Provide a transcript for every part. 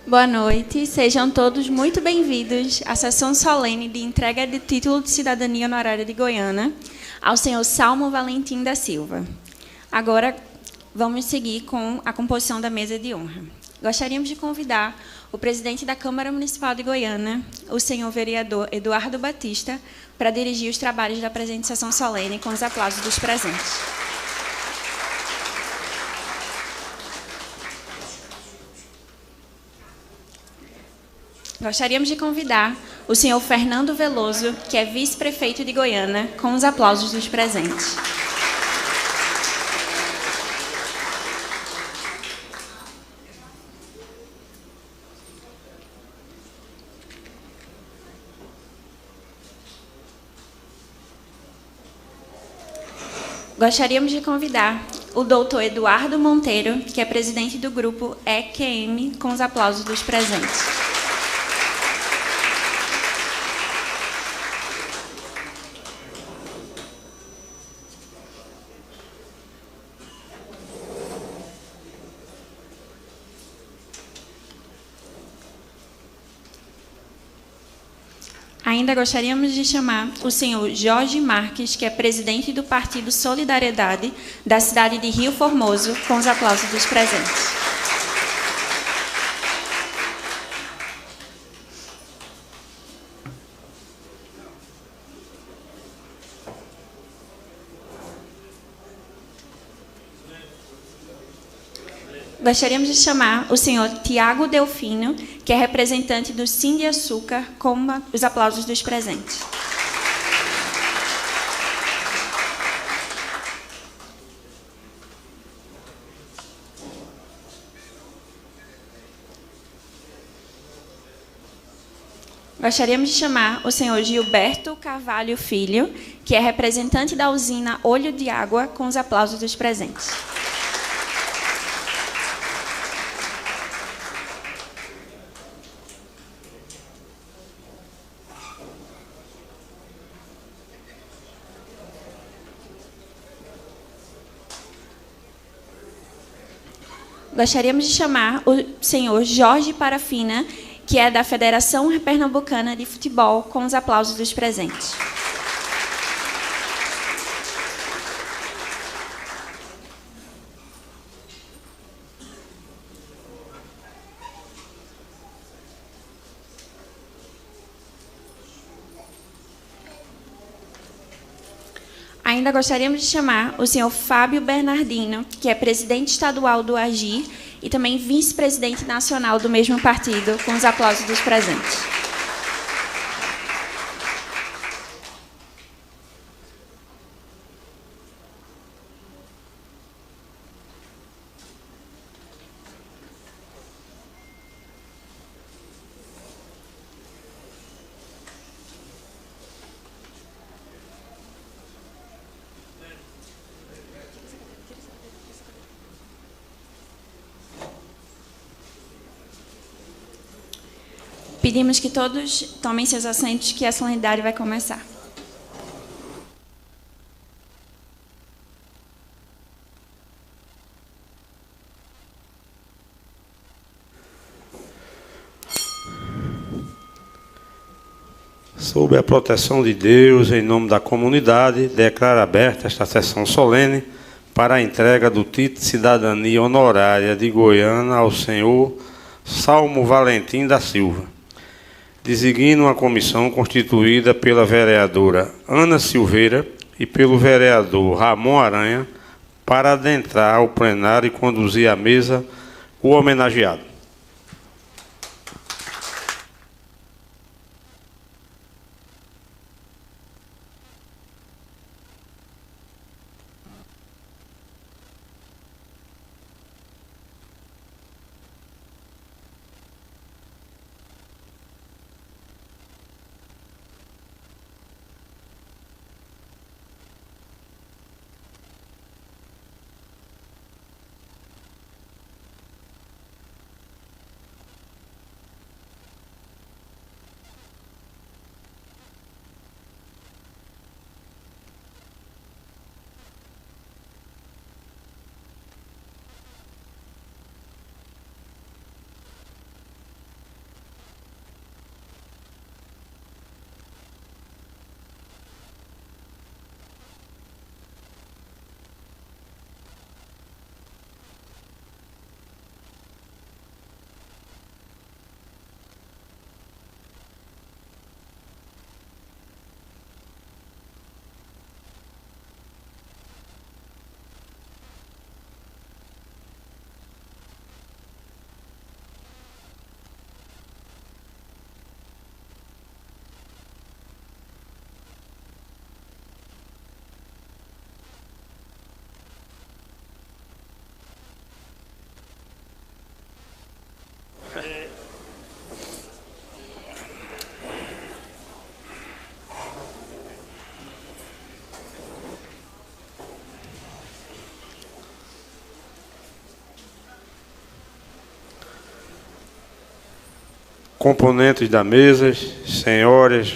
Boa noite, sejam todos muito bem-vindos à sessão solene de entrega de título de cidadania honorária de Goiânia ao senhor Salmo Valentim da Silva. Agora, vamos seguir com a composição da mesa de honra. Gostaríamos de convidar o presidente da Câmara Municipal de Goiânia, o senhor vereador Eduardo Batista, para dirigir os trabalhos da presente sessão solene com os aplausos dos presentes. Gostaríamos de convidar o senhor Fernando Veloso, que é vice-prefeito de Goiânia, com os aplausos dos presentes. Gostaríamos de convidar o doutor Eduardo Monteiro, que é presidente do grupo EQM, com os aplausos dos presentes. Ainda gostaríamos de chamar o senhor Jorge Marques, que é presidente do Partido Solidariedade da cidade de Rio Formoso, com os aplausos dos presentes. Gostaríamos de chamar o senhor Tiago Delfino, que é representante do Sim de Açúcar, com os aplausos dos presentes. Gostaríamos de chamar o senhor Gilberto Carvalho Filho, que é representante da usina Olho de Água, com os aplausos dos presentes. Gostaríamos de chamar o senhor Jorge Parafina, que é da Federação Pernambucana de Futebol, com os aplausos dos presentes. Ainda gostaríamos de chamar o senhor Fábio Bernardino, que é presidente estadual do AGIR e também vice-presidente nacional do mesmo partido, com os aplausos dos presentes. Pedimos que todos tomem seus assentos, que a solenidade vai começar. Sob a proteção de Deus, em nome da comunidade, declaro aberta esta sessão solene para a entrega do título de cidadania honorária de Goiânia ao senhor Salmo Valentim da Silva. Designo uma comissão constituída pela vereadora Ana Silveira e pelo vereador Ramon Aranha para adentrar ao plenário e conduzir à mesa o homenageado. componentes da mesa, senhoras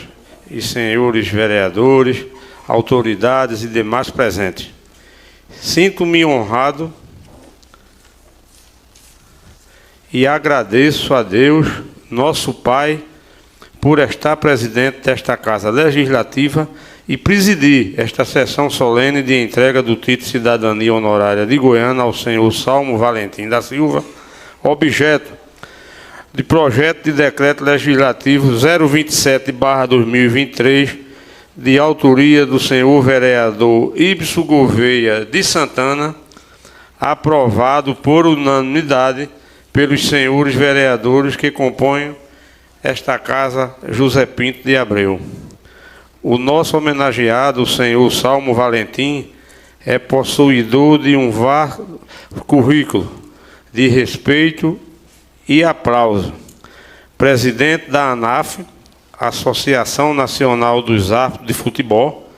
e senhores vereadores, autoridades e demais presentes. Sinto-me honrado e agradeço a Deus, nosso Pai, por estar presidente desta Casa Legislativa e presidir esta sessão solene de entrega do título de cidadania honorária de Goiânia ao senhor Salmo Valentim da Silva, objeto de projeto de decreto legislativo 027/2023, de autoria do senhor vereador Ibson Gouveia de Santana, aprovado por unanimidade pelos senhores vereadores que compõem esta Casa José Pinto de Abreu. O nosso homenageado, o senhor Salmo Valentim, é possuidor de um vasto currículo de respeito e aplauso. Presidente da ANAF, Associação Nacional dos Árbitros de Futebol,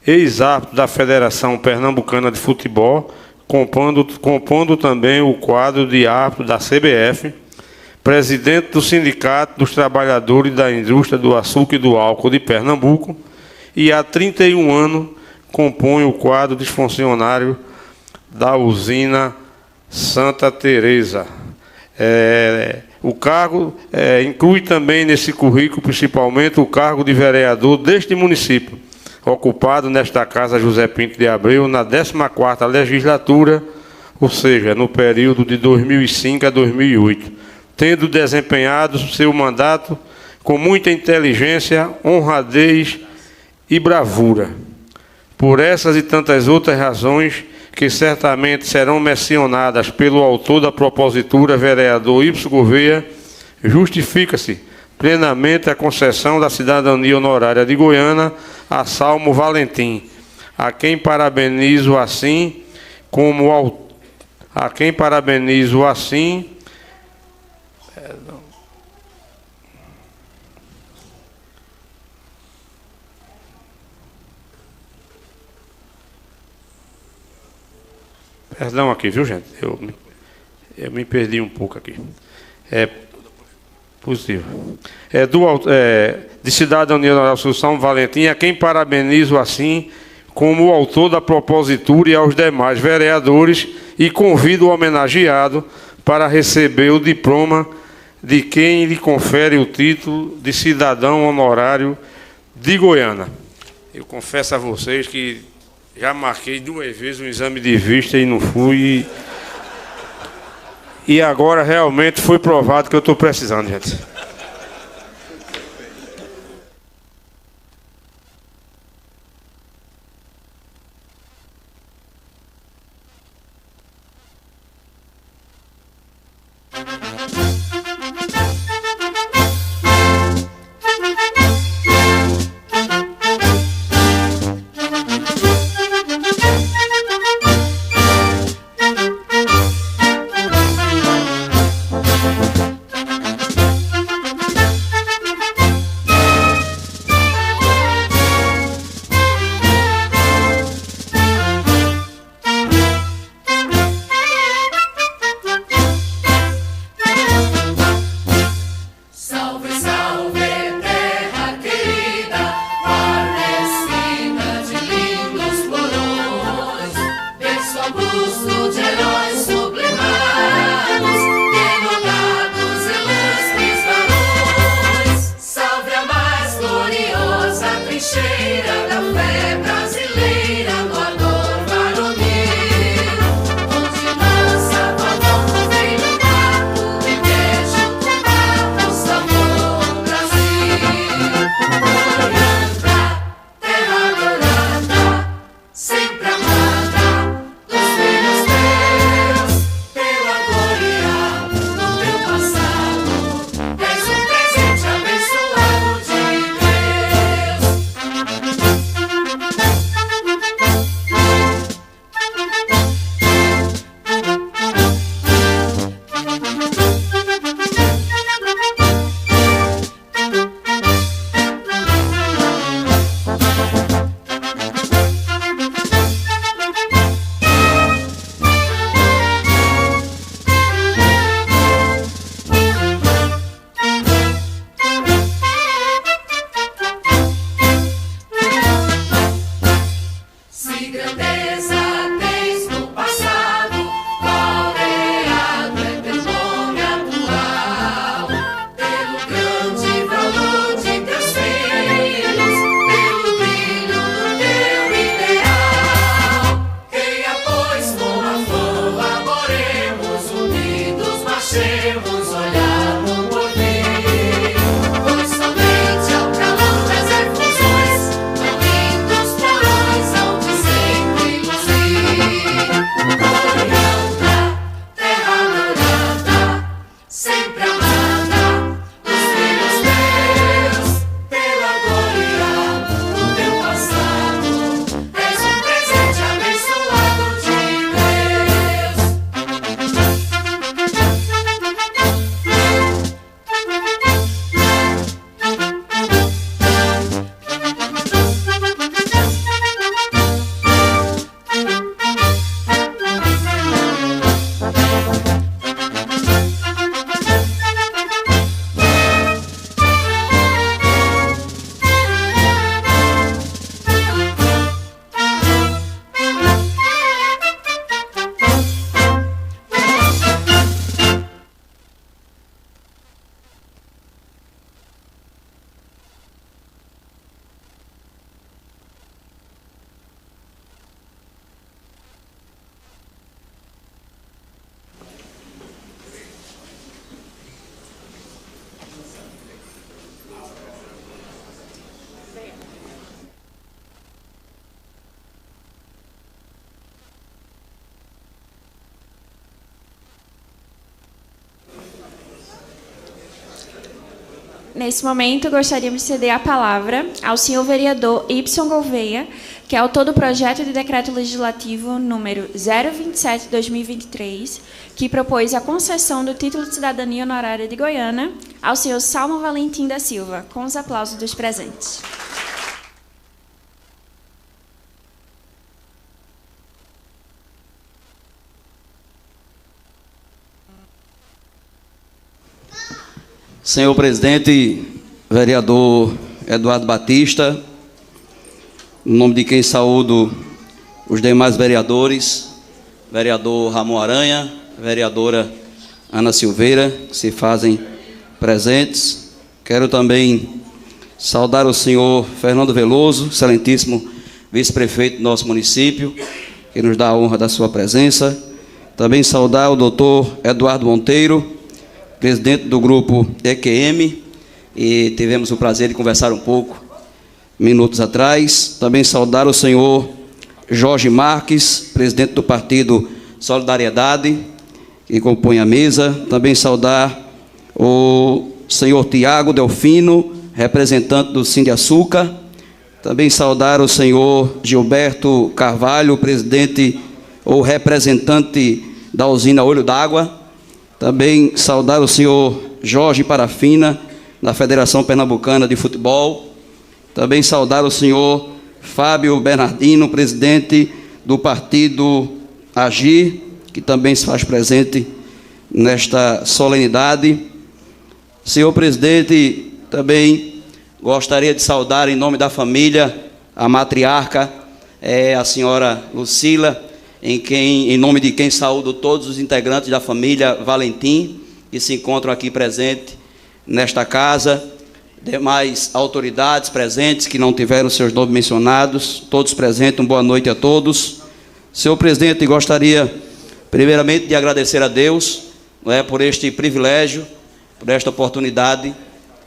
ex-árbitro da Federação Pernambucana de Futebol, compondo também o quadro de árbitro da CBF, presidente do Sindicato dos Trabalhadores da Indústria do Açúcar e do Álcool de Pernambuco, e há 31 anos compõe o quadro de funcionário da usina Santa Teresa. O cargo inclui também nesse currículo, principalmente, o cargo de vereador deste município, ocupado nesta Casa José Pinto de Abreu, na 14ª legislatura, ou seja, no período de 2005 a 2008, tendo desempenhado seu mandato com muita inteligência, honradez e bravura. Por essas e tantas outras razões, que certamente serão mencionadas pelo autor da propositura, vereador Ibson Gouveia, justifica-se plenamente a concessão da cidadania honorária de Goiânia a Salmo Valentim, a quem parabenizo assim Perdão aqui, viu, gente? Eu me perdi um pouco aqui. Possível. De cidadania honorária Salmo Valentim, a quem parabenizo assim como o autor da propositura e aos demais vereadores, e convido o homenageado para receber o diploma de quem lhe confere o título de cidadão honorário de Goiânia. Eu confesso a vocês que já marquei 2 vezes um exame de vista e não fui. E agora realmente foi provado que eu estou precisando, gente. Nesse momento, gostaríamos de ceder a palavra ao senhor vereador Ibson Gouveia, que é autor do projeto de decreto legislativo número 027/2023, que propôs a concessão do título de cidadania honorária de Goiânia ao senhor Salmo Valentim da Silva, com os aplausos dos presentes. Senhor presidente, vereador Eduardo Batista, em nome de quem saúdo os demais vereadores, vereador Ramon Aranha, vereadora Ana Silveira, que se fazem presentes. Quero também saudar o senhor Fernando Veloso, excelentíssimo vice-prefeito do nosso município, que nos dá a honra da sua presença. Também saudar o doutor Eduardo Monteiro, presidente do grupo EQM, e tivemos o prazer de conversar um pouco minutos atrás. Também saudar o senhor Jorge Marques, presidente do partido Solidariedade, que compõe a mesa. Também saudar o senhor Tiago Delfino, representante do Sindiaçuca. Também saudar o senhor Gilberto Carvalho, presidente ou representante da usina Olho d'Água. Também saudar o senhor Jorge Parafina, da Federação Pernambucana de Futebol. Também saudar o senhor Fábio Bernardino, presidente do partido Agir, que também se faz presente nesta solenidade. Senhor presidente, também gostaria de saudar em nome da família a matriarca, a senhora Lucila, em nome de quem saúdo todos os integrantes da família Valentim, que se encontram aqui presentes nesta casa, demais autoridades presentes que não tiveram seus nomes mencionados, todos presentes, uma boa noite a todos. Senhor presidente, gostaria primeiramente de agradecer a Deus, por este privilégio, por esta oportunidade,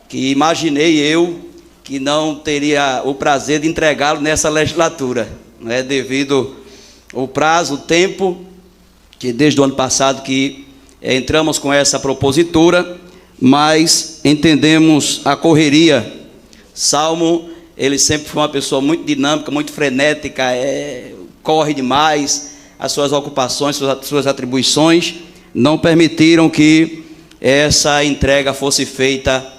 que imaginei eu que não teria o prazer de entregá-lo nessa legislatura, devido o prazo, o tempo, que desde o ano passado que entramos com essa propositura, mas entendemos a correria. Salmo, ele sempre foi uma pessoa muito dinâmica, muito frenética, corre demais, as suas ocupações, suas atribuições, não permitiram que essa entrega fosse feita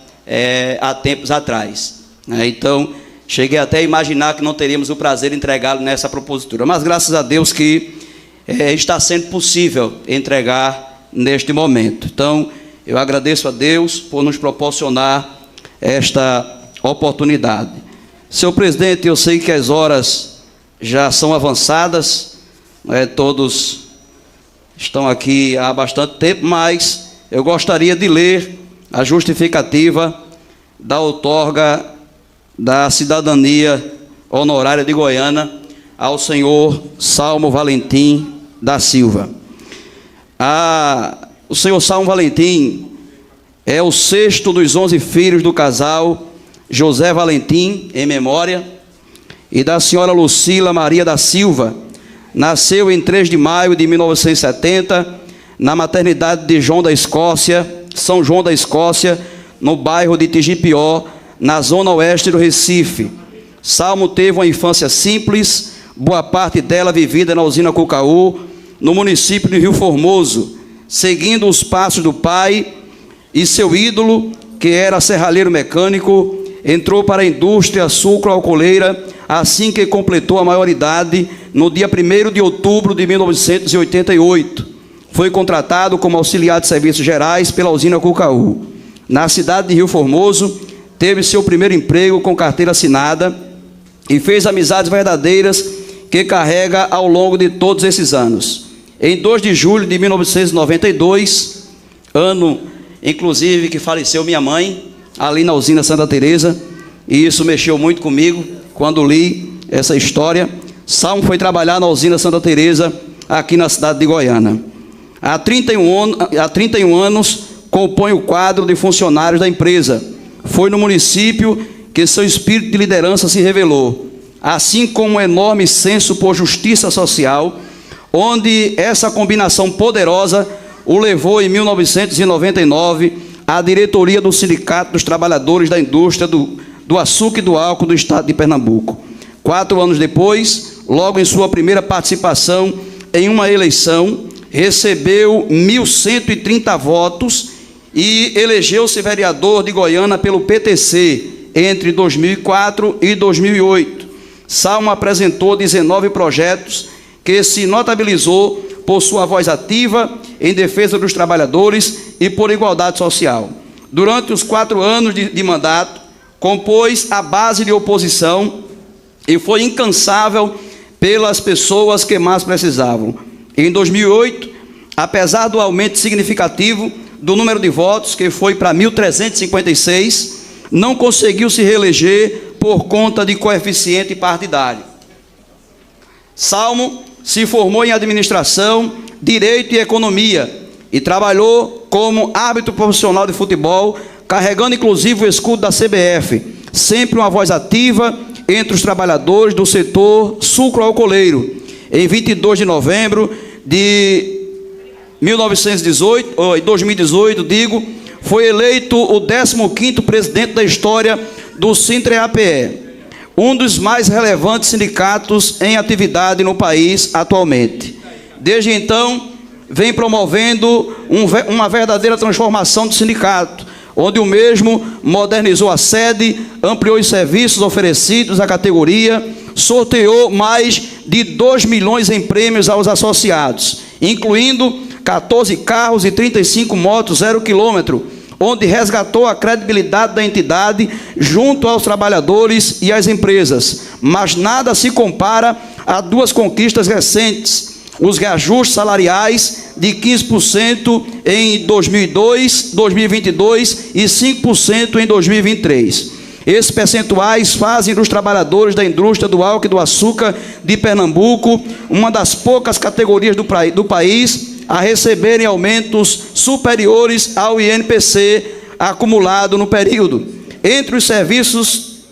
há tempos atrás. Então, cheguei até a imaginar que não teríamos o prazer de entregá-lo nessa propositura, mas graças a Deus que está sendo possível entregar neste momento. Então, eu agradeço a Deus por nos proporcionar esta oportunidade. Senhor presidente, eu sei que as horas já são avançadas, todos estão aqui há bastante tempo, mas eu gostaria de ler a justificativa da outorga da cidadania honorária de Goiânia ao senhor Salmo Valentim da Silva. O senhor Salmo Valentim é o sexto dos 11 filhos do casal José Valentim, em memória, e da senhora Lucila Maria da Silva. Nasceu em 3 de maio de 1970, na maternidade de São João da Escócia, no bairro de Tigipió, na zona oeste do Recife. Salmo teve uma infância simples, boa parte dela vivida na usina Cucaú, no município de Rio Formoso, seguindo os passos do pai e seu ídolo, que era serralheiro mecânico. Entrou para a indústria sucroalcooleira assim que completou a maioridade, no dia 1º de outubro de 1988. Foi contratado como auxiliar de serviços gerais pela usina Cucaú. Na cidade de Rio Formoso, teve seu primeiro emprego com carteira assinada e fez amizades verdadeiras que carrega ao longo de todos esses anos. Em 2 de julho de 1992, ano inclusive que faleceu minha mãe, ali na usina Santa Teresa, e isso mexeu muito comigo quando li essa história. Salmo foi trabalhar na usina Santa Teresa, aqui na cidade de Goiânia. Há 31 anos compõe o quadro de funcionários da empresa. Foi no município que seu espírito de liderança se revelou, assim como um enorme senso por justiça social, onde essa combinação poderosa o levou em 1999 à diretoria do Sindicato dos Trabalhadores da Indústria do Açúcar e do Álcool do Estado de Pernambuco. 4 anos depois, logo em sua primeira participação em uma eleição, recebeu 1.130 votos e elegeu-se vereador de Goiânia pelo PTC entre 2004 e 2008. Salmo apresentou 19 projetos que se notabilizou por sua voz ativa em defesa dos trabalhadores e por igualdade social. Durante os 4 anos de mandato, compôs a base de oposição e foi incansável pelas pessoas que mais precisavam. Em 2008, apesar do aumento significativo do número de votos, que foi para 1.356, não conseguiu se reeleger por conta de coeficiente partidário. Salmo se formou em administração, direito e economia e trabalhou como árbitro profissional de futebol, carregando inclusive o escudo da CBF, sempre uma voz ativa entre os trabalhadores do setor sucroalcooleiro. Em 22 de novembro de 2018, foi eleito o 15º presidente da história do Sintre-APE, um dos mais relevantes sindicatos em atividade no país atualmente. Desde então, vem promovendo uma verdadeira transformação do sindicato, onde o mesmo modernizou a sede, ampliou os serviços oferecidos à categoria, sorteou mais de 2 milhões em prêmios aos associados, incluindo 14 carros e 35 motos 0 quilômetro, onde resgatou a credibilidade da entidade junto aos trabalhadores e às empresas. Mas nada se compara a 2 conquistas recentes: os reajustes salariais de 15% em 2022 e 5% em 2023. Esses percentuais fazem dos trabalhadores da indústria do álcool e do açúcar de Pernambuco uma das poucas categorias do país a receberem aumentos superiores ao INPC acumulado no período. Entre os serviços,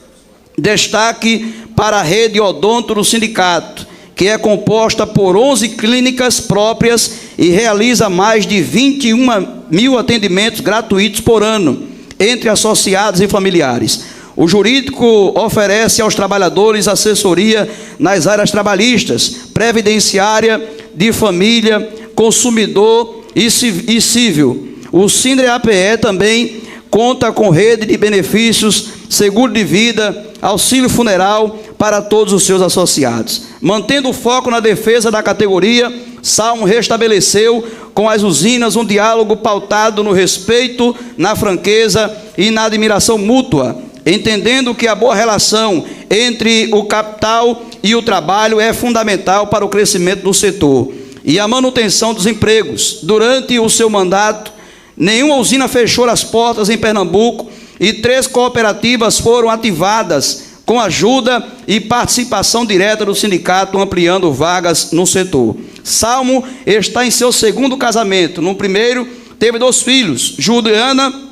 destaque para a rede odonto do sindicato, que é composta por 11 clínicas próprias e realiza mais de 21 mil atendimentos gratuitos por ano, entre associados e familiares. O jurídico oferece aos trabalhadores assessoria nas áreas trabalhistas, previdenciária, de família, consumidor e civil. O Sintre-APE também conta com rede de benefícios, seguro de vida, auxílio funeral para todos os seus associados. Mantendo o foco na defesa da categoria, Salmo restabeleceu com as usinas um diálogo pautado no respeito, na franqueza e na admiração mútua, entendendo que a boa relação entre o capital e o trabalho é fundamental para o crescimento do setor e a manutenção dos empregos. Durante o seu mandato, nenhuma usina fechou as portas em Pernambuco e 3 cooperativas foram ativadas com ajuda e participação direta do sindicato, ampliando vagas no setor. Salmo está em seu 2º casamento. No primeiro, teve 2 filhos. Juliana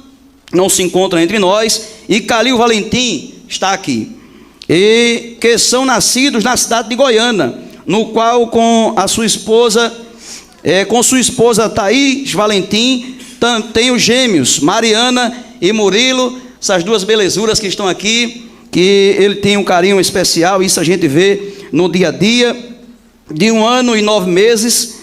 não se encontra entre nós e Calil Valentim está aqui, e que são nascidos na cidade de Goiânia, no qual com sua esposa Thaís Valentim tem os gêmeos Mariana e Murilo, essas 2 belezuras que estão aqui, que ele tem um carinho especial. Isso a gente vê no dia a dia. De 1 ano e 9 meses,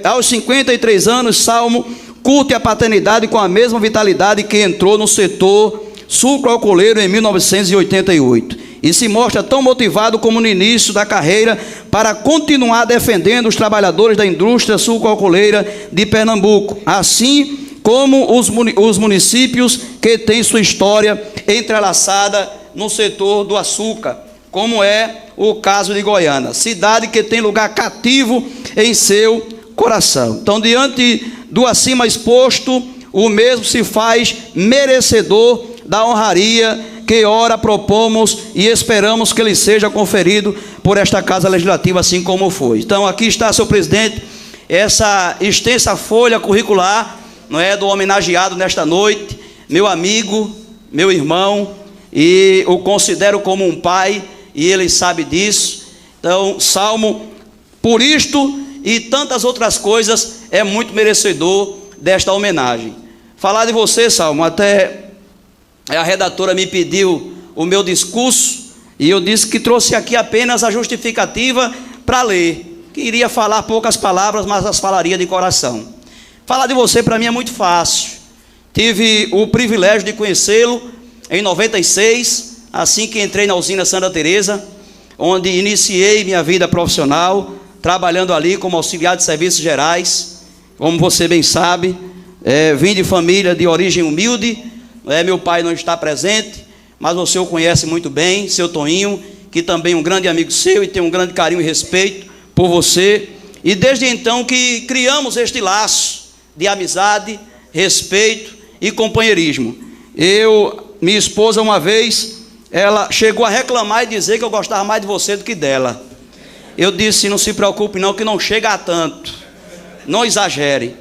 aos 53 anos, Salmo curte a paternidade com a mesma vitalidade que entrou no setor sucroalcooleiro em 1988 e se mostra tão motivado como no início da carreira para continuar defendendo os trabalhadores da indústria sucroalcooleira de Pernambuco, assim como os municípios que têm sua história entrelaçada no setor do açúcar, como é o caso de Goiânia, cidade que tem lugar cativo em seu coração. Então, diante do acima exposto, o mesmo se faz merecedor da honraria que ora propomos e esperamos que ele seja conferido por esta Casa Legislativa, assim como foi. Então, aqui está, senhor presidente, essa extensa folha curricular, não é, do homenageado nesta noite, meu amigo, meu irmão, e o considero como um pai, e ele sabe disso. Então, Salmo, por isto e tantas outras coisas, é muito merecedor desta homenagem. falar de você, Salmo. Até a redatora me pediu o meu discurso e eu disse que trouxe aqui apenas a justificativa para ler. Que iria falar poucas palavras, mas as falaria de coração. Falar de você para mim é muito fácil. Tive o privilégio de conhecê-lo em 96, assim que entrei na usina Santa Teresa, onde iniciei minha vida profissional, trabalhando ali como auxiliar de serviços gerais. Como você bem sabe, vim de família de origem humilde, meu pai não está presente, mas você o conhece muito bem, seu Toninho, que também é um grande amigo seu e tem um grande carinho e respeito por você. E desde então que criamos este laço de amizade, respeito e companheirismo. Minha esposa uma vez, ela chegou a reclamar e dizer que eu gostava mais de você do que dela. Eu disse, não se preocupe não, que não chega a tanto, não exagere.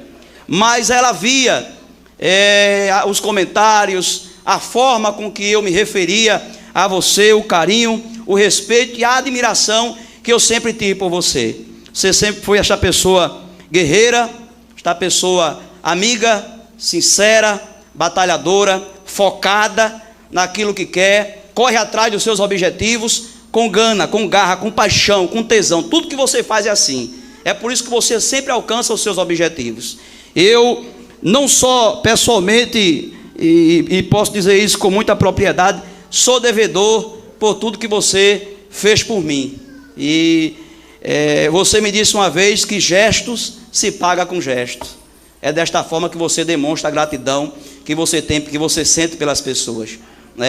Mas ela via os comentários, a forma com que eu me referia a você, o carinho, o respeito e a admiração que eu sempre tive por você. Você sempre foi esta pessoa guerreira, esta pessoa amiga, sincera, batalhadora, focada naquilo que quer, corre atrás dos seus objetivos, com gana, com garra, com paixão, com tesão. Tudo que você faz é assim. É por isso que você sempre alcança os seus objetivos. Eu, não só pessoalmente, e posso dizer isso com muita propriedade, sou devedor por tudo que você fez por mim. E você me disse uma vez que gestos se paga com gestos. É desta forma que você demonstra a gratidão que você tem, que você sente pelas pessoas.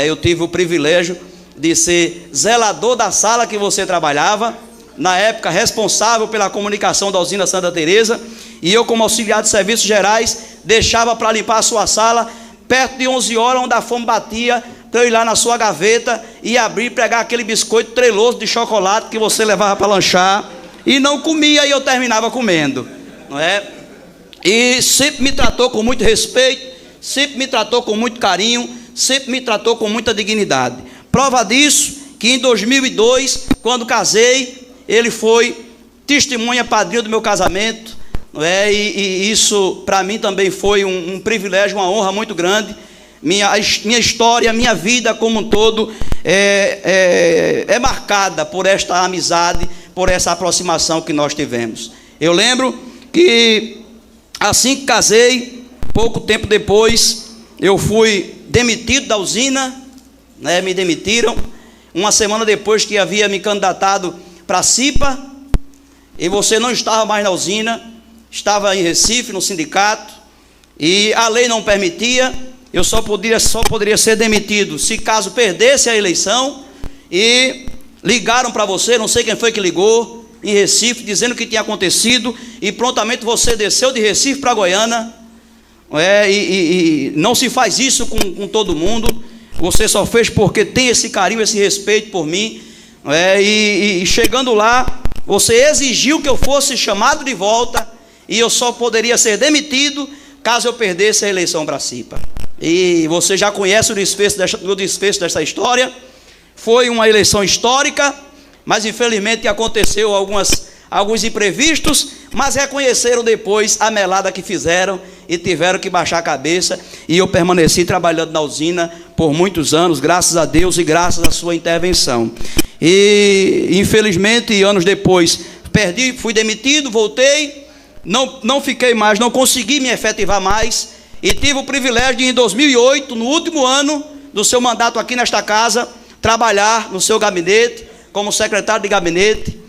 Eu tive o privilégio de ser zelador da sala que você trabalhava, na época responsável pela comunicação da usina Santa Teresa, e eu, como auxiliar de serviços gerais, deixava para limpar a sua sala perto de 11 horas, onde a fome batia, para eu ir lá na sua gaveta e abrir e pegar aquele biscoito treloso de chocolate que você levava para lanchar, e não comia, e eu terminava comendo, não é? E sempre me tratou com muito respeito, sempre me tratou com muito carinho, sempre me tratou com muita dignidade. Prova disso, que em 2002, quando casei, ele foi testemunha, padrinho do meu casamento, não é? E isso para mim também foi um privilégio, uma honra muito grande. Minha história, minha vida como um todo é marcada por esta amizade, por essa aproximação que nós tivemos. Eu lembro que assim que casei, pouco tempo depois, eu fui demitido da usina, me demitiram. Uma semana depois que havia me candidatado para a CIPA, e você não estava mais na usina, estava em Recife, no sindicato, e a lei não permitia, eu só poderia ser demitido se caso perdesse a eleição. E ligaram para você, não sei quem foi que ligou, em Recife, dizendo o que tinha acontecido, e prontamente você desceu de Recife para Goiânia. E não se faz isso com todo mundo, você só fez porque tem esse carinho, esse respeito por mim. E chegando lá, você exigiu que eu fosse chamado de volta, e eu só poderia ser demitido caso eu perdesse a eleição para a CIPA. E você já conhece o desfecho dessa história. Foi uma eleição histórica, mas infelizmente aconteceu alguns imprevistos, mas reconheceram depois a melada que fizeram e tiveram que baixar a cabeça, e eu permaneci trabalhando na usina por muitos anos, graças a Deus e graças à sua intervenção. E infelizmente, anos depois, perdi, fui demitido, voltei, não fiquei mais, não consegui me efetivar mais, e tive o privilégio de, em 2008, no último ano do seu mandato aqui nesta casa, trabalhar no seu gabinete, como secretário de gabinete,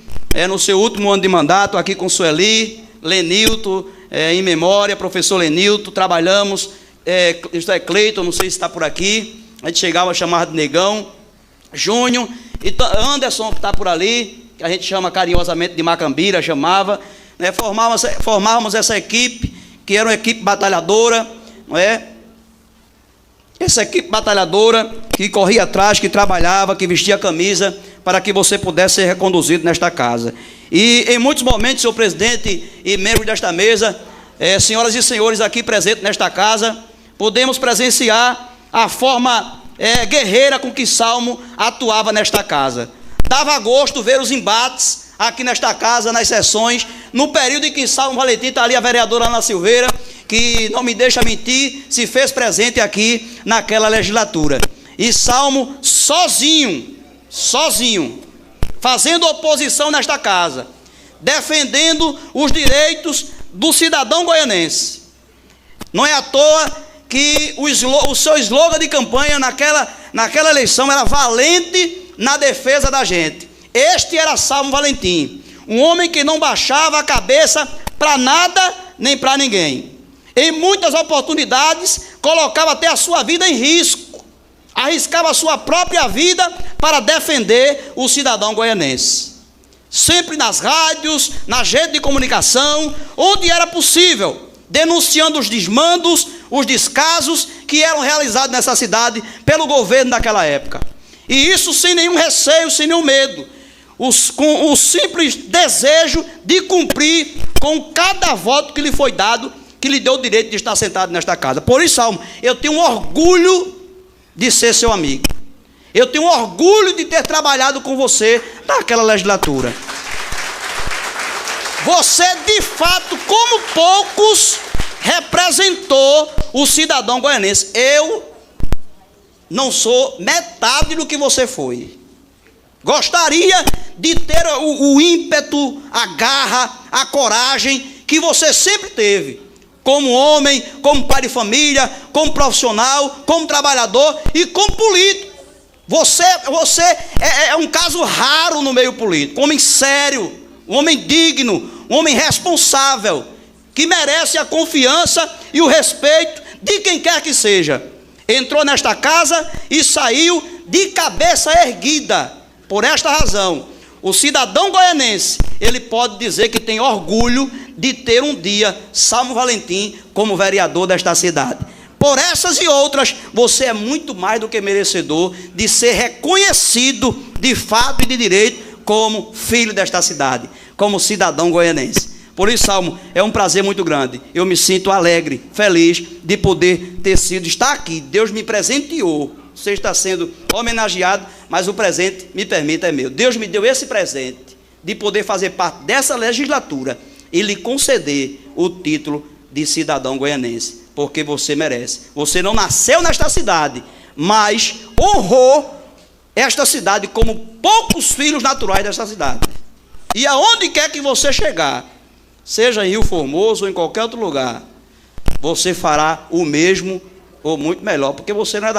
no seu último ano de mandato, aqui com Sueli, Lenilton, em memória, professor Lenilton, trabalhamos, Cleiton, não sei se está por aqui, a gente chegava a chamar de Negão, Júnior, e Anderson, que está por ali, que a gente chama carinhosamente de Macambira, chamava, formávamos essa equipe, que era uma equipe batalhadora, não é? Essa equipe batalhadora que corria atrás, que trabalhava, que vestia a camisa para que você pudesse ser reconduzido nesta casa. E em muitos momentos, senhor presidente e membros desta mesa, senhoras e senhores aqui presentes nesta casa, podemos presenciar a forma guerreira com que Salmo atuava nesta casa. Dava gosto ver os embates aqui nesta casa, nas sessões, no período em que Salmo Valentim, está ali a vereadora Ana Silveira, que não me deixa mentir, se fez presente aqui naquela legislatura. E Salmo sozinho, fazendo oposição nesta casa, defendendo os direitos do cidadão goianense. Não é à toa que o seu slogan de campanha naquela eleição era valente na defesa da gente. Este era Salmo Valentim, um homem que não baixava a cabeça para nada nem para ninguém. Em muitas oportunidades colocava até a sua vida em risco, arriscava a sua própria vida para defender o cidadão goianense. Sempre nas rádios, nas redes de comunicação, onde era possível, denunciando os desmandos, os descasos que eram realizados nessa cidade pelo governo daquela época. E isso sem nenhum receio, sem nenhum medo, com o simples desejo de cumprir com cada voto que lhe foi dado, que lhe deu o direito de estar sentado nesta casa. Por isso, Salmo, eu tenho um orgulho de ser seu amigo. Eu tenho um orgulho de ter trabalhado com você naquela legislatura. Você, de fato, como poucos, representou o cidadão goianense. Eu não sou metade do que você foi. Gostaria de ter o ímpeto, a garra, a coragem que você sempre teve, como homem, como pai de família, como profissional, como trabalhador e como político. Você é um caso raro no meio político, um homem sério, um homem digno, um homem responsável, que merece a confiança e o respeito de quem quer que seja. Entrou nesta casa e saiu de cabeça erguida. Por esta razão, o cidadão goianense, ele pode dizer que tem orgulho de ter um dia Salmo Valentim como vereador desta cidade. Por essas e outras, você é muito mais do que merecedor de ser reconhecido de fato e de direito como filho desta cidade, como cidadão goianense. Por isso, Salmo, é um prazer muito grande. Eu me sinto alegre, feliz de poder estar aqui. Deus me presenteou. Você está sendo homenageado, mas o presente, me permita, é meu. Deus me deu esse presente de poder fazer parte dessa legislatura e lhe conceder o título de cidadão goianense, porque você merece. Você não nasceu nesta cidade, mas honrou esta cidade como poucos filhos naturais desta cidade. E aonde quer que você chegar, seja em Rio Formoso ou em qualquer outro lugar, você fará o mesmo ou muito melhor, porque você não é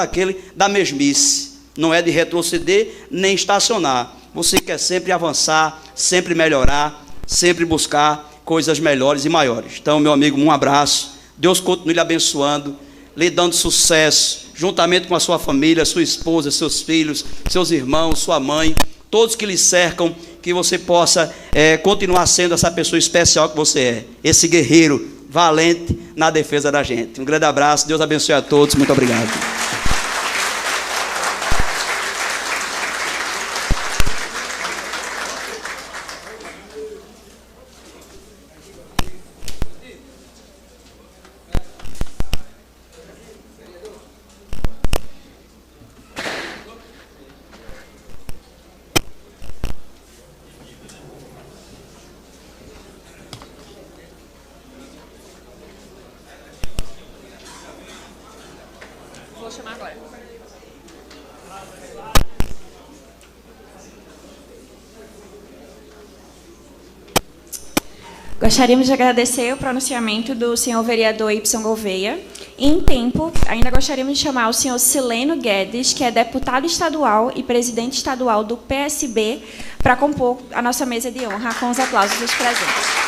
da mesmice, não é de retroceder nem estacionar. Você quer sempre avançar, sempre melhorar, sempre buscar coisas melhores e maiores. Então, meu amigo, um abraço. Deus continue lhe abençoando, lhe dando sucesso, juntamente com a sua família, sua esposa, seus filhos, seus irmãos, sua mãe, todos que lhe cercam, que você possa continuar sendo essa pessoa especial que você é, esse guerreiro valente na defesa da gente. Um grande abraço, Deus abençoe a todos, muito obrigado. Vou chamar agora. Gostaríamos de agradecer o pronunciamento do senhor vereador Y. Gouveia. E, em tempo, ainda gostaríamos de chamar o senhor Sileno Guedes, que é deputado estadual e presidente estadual do PSB, para compor a nossa mesa de honra com os aplausos dos presentes.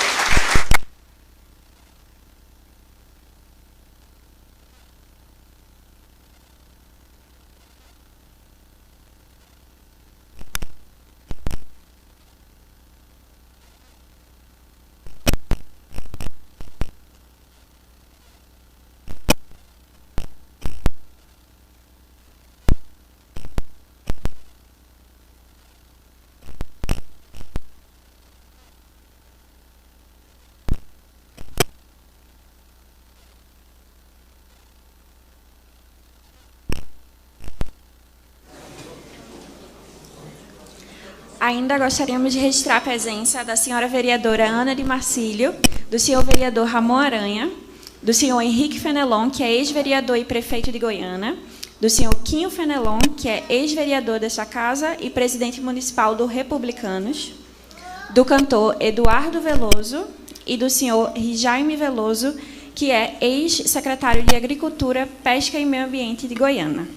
Ainda gostaríamos de registrar a presença da senhora vereadora Ana de Marcílio, do senhor vereador Ramon Aranha, do senhor Henrique Fenelon, que é ex-vereador e prefeito de Goiâna, do senhor Quinho Fenelon, que é ex-vereador desta casa e presidente municipal do Republicanos, do cantor Eduardo Veloso e do senhor Jaime Veloso, que é ex-secretário de Agricultura, Pesca e Meio Ambiente de Goiâna.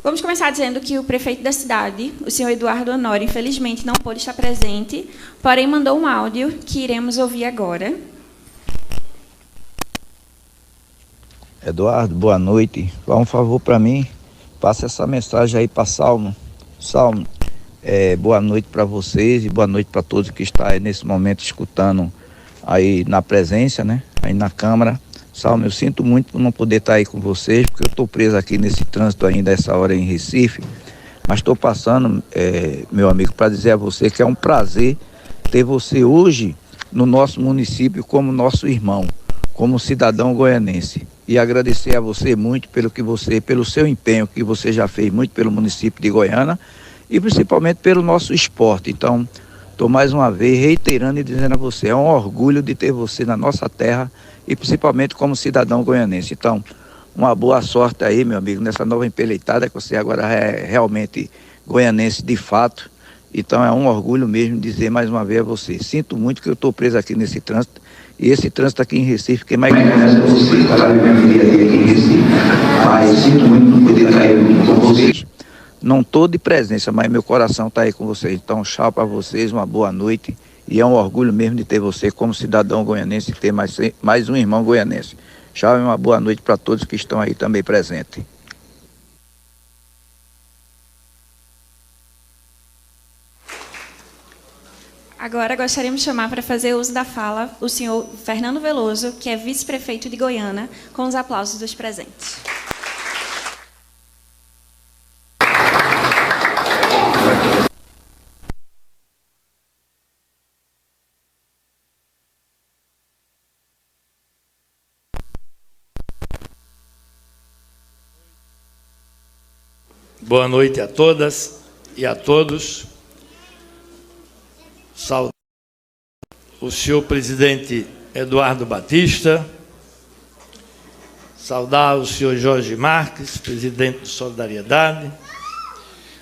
Vamos começar dizendo que o prefeito da cidade, o senhor Eduardo Honório, infelizmente não pôde estar presente, porém mandou um áudio que iremos ouvir agora. Eduardo, boa noite. Faz um favor para mim, passa essa mensagem aí para Salmo. Salmo, boa noite para vocês e boa noite para todos que estão aí nesse momento escutando aí na presença, né? Aí na Câmara. Salmo, eu sinto muito por não poder estar aí com vocês, porque eu estou preso aqui nesse trânsito ainda essa hora em Recife, mas estou passando, meu amigo, para dizer a você que é um prazer ter você hoje no nosso município como nosso irmão, como cidadão goianense. E agradecer a você muito pelo seu empenho que você já fez muito pelo município de Goiânia e principalmente pelo nosso esporte. Então, estou mais uma vez reiterando e dizendo a você, é um orgulho de ter você na nossa terra e principalmente como cidadão goianense. Então, uma boa sorte aí, meu amigo, nessa nova empreitada, que você agora é realmente goianense de fato. Então, é um orgulho mesmo dizer mais uma vez a você. Sinto muito que eu estou preso aqui nesse trânsito. E esse trânsito aqui em Recife, quem mais conhece você, está minha filha aqui em Recife. Mas sinto muito não poder estar aí com vocês. Não estou de presença, mas meu coração está aí com vocês. Então, tchau para vocês, uma boa noite. E é um orgulho mesmo de ter você como cidadão goianense e ter mais um irmão goianense. Tchau e uma boa noite para todos que estão aí também presentes. Agora gostaríamos de chamar para fazer uso da fala o senhor Fernando Veloso, que é vice-prefeito de Goiânia, com os aplausos dos presentes. Boa noite a todas e a todos. Saudar o senhor presidente Eduardo Batista, saudar o senhor Jorge Marques, presidente do Solidariedade,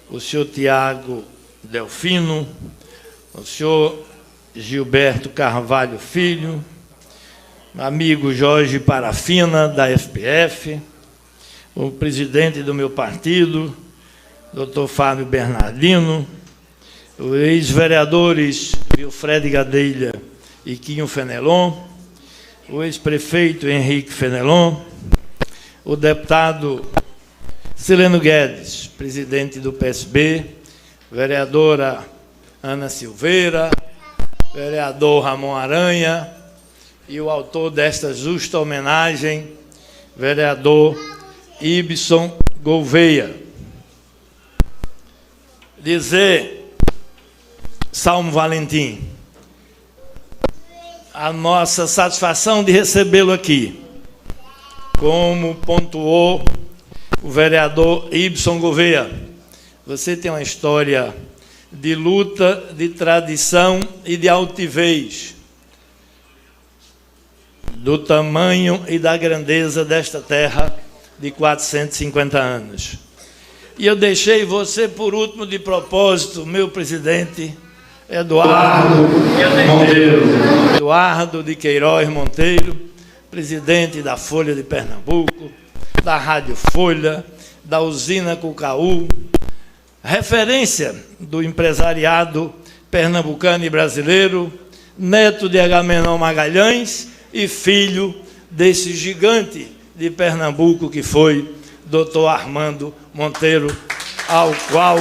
o senhor Tiago Delfino, o senhor Gilberto Carvalho Filho, amigo Jorge Parafina, da FPF, o presidente do meu partido, doutor Fábio Bernardino, os ex-vereadores Wilfred Gadelha e Quinho Fenelon, o ex-prefeito Henrique Fenelon, o deputado Sileno Guedes, presidente do PSB, vereadora Ana Silveira, vereador Ramon Aranha e o autor desta justa homenagem, vereador Ibson Gouveia. Dizer, Salmo Valentim, a nossa satisfação de recebê-lo aqui, como pontuou o vereador Ibson Gouveia. Você tem uma história de luta, de tradição e de altivez, do tamanho e da grandeza desta terra de 450 anos. E eu deixei você por último de propósito, meu presidente, Eduardo Monteiro. Eduardo de Queiroz Monteiro, presidente da Folha de Pernambuco, da Rádio Folha, da usina Cucaú, referência do empresariado pernambucano e brasileiro, neto de Agamenon Magalhães e filho desse gigante de Pernambuco que foi Dr. Armando Monteiro, ao qual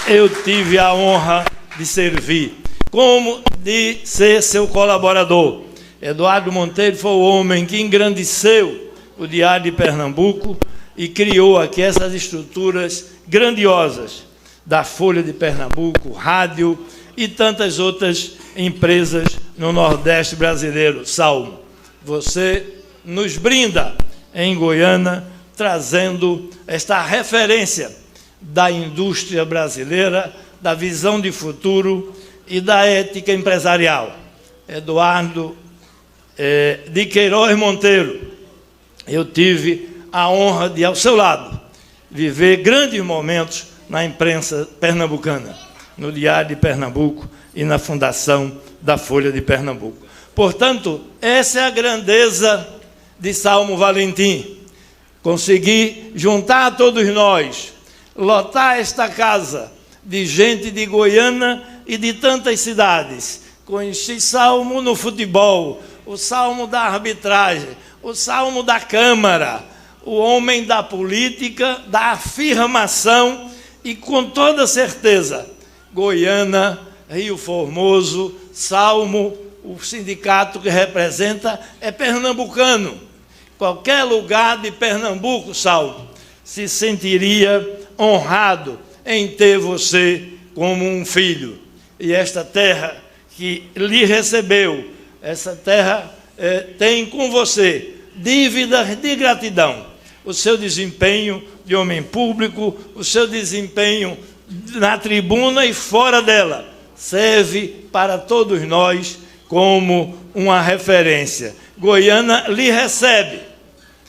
eu tive a honra de servir, como de ser seu colaborador. Eduardo Monteiro foi o homem que engrandeceu o Diário de Pernambuco e criou aqui essas estruturas grandiosas da Folha de Pernambuco, rádio e tantas outras empresas no Nordeste brasileiro. Salmo, você nos brinda em Goiânia, trazendo esta referência da indústria brasileira, da visão de futuro e da ética empresarial. Eduardo de Queiroz Monteiro, eu tive a honra de, ao seu lado, viver grandes momentos na imprensa pernambucana, no Diário de Pernambuco e na Fundação da Folha de Pernambuco. Portanto, essa é a grandeza de Salmo Valentim. Conseguir juntar a todos nós, lotar esta casa de gente de Goiânia e de tantas cidades. Conheci Salmo no futebol, o Salmo da arbitragem, o Salmo da Câmara, o homem da política, da afirmação, e com toda certeza, Goiânia, Rio Formoso, Salmo, o sindicato que representa é pernambucano. Qualquer lugar de Pernambuco, Salmo, se sentiria honrado em ter você como um filho. E esta terra que lhe recebeu, essa terra tem com você dívidas de gratidão. O seu desempenho de homem público, o seu desempenho na tribuna e fora dela, serve para todos nós como uma referência. Goiânia lhe recebe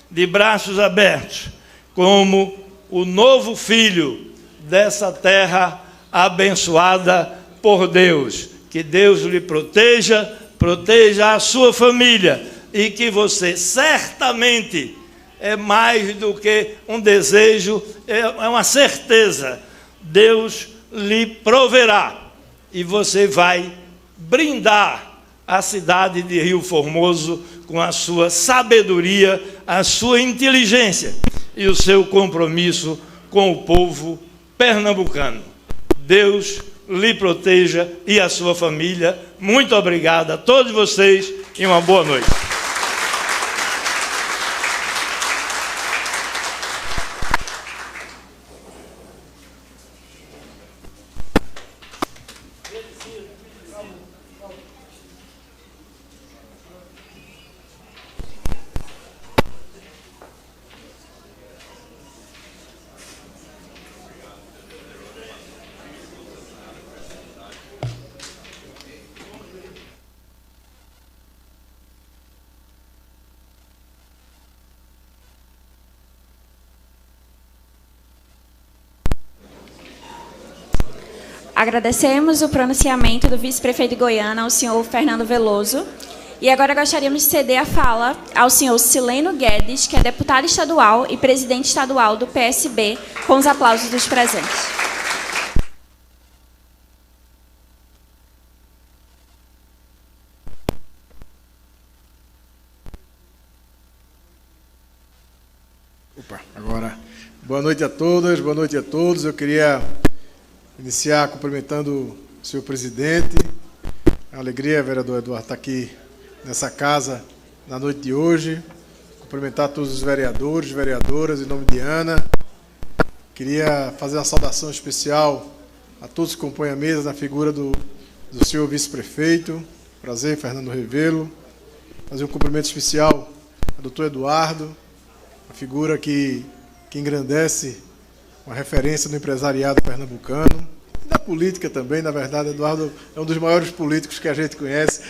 de braços abertos, como o novo filho dessa terra abençoada por Deus. Que Deus lhe proteja, proteja a sua família, e que você certamente, é mais do que um desejo, é uma certeza, Deus lhe proverá, e você vai brindar a cidade de Rio Formoso com a sua sabedoria, a sua inteligência e o seu compromisso com o povo pernambucano. Deus lhe proteja e a sua família. Muito obrigado a todos vocês e uma boa noite. Agradecemos o pronunciamento do vice-prefeito de Goiânia, ao senhor Fernando Veloso. E agora gostaríamos de ceder a fala ao senhor Sileno Guedes, que é deputado estadual e presidente estadual do PSB, com os aplausos dos presentes. Agora, boa noite a todas, boa noite a todos. Eu queria iniciar cumprimentando o senhor presidente. É uma alegria, vereador Eduardo, estar aqui nessa casa na noite de hoje. Cumprimentar todos os vereadores, vereadoras, em nome de Ana. Queria fazer uma saudação especial a todos que compõem a mesa, na figura do senhor vice-prefeito. Prazer, Fernando revê-lo. Fazer um cumprimento especial ao doutor Eduardo, a figura que engrandece uma referência do empresariado pernambucano, e da política também. Na verdade, Eduardo é um dos maiores políticos que a gente conhece,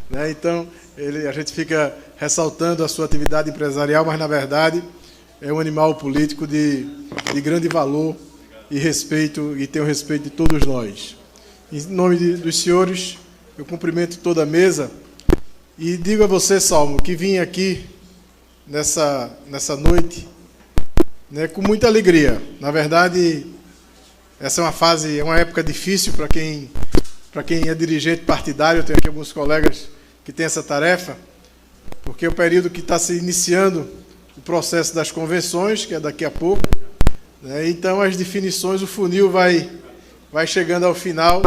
né? Então, a gente fica ressaltando a sua atividade empresarial, mas, na verdade, é um animal político de grande valor e respeito, e tem o respeito de todos nós. Em nome dos senhores, eu cumprimento toda a mesa e digo a você, Salmo, que vim aqui nessa noite, né, com muita alegria. Na verdade, essa é uma fase, é uma época difícil para quem é dirigente partidário. Eu tenho aqui alguns colegas que têm essa tarefa, porque é o período que está se iniciando o processo das convenções, que é daqui a pouco, né? Então, as definições, o funil vai chegando ao final,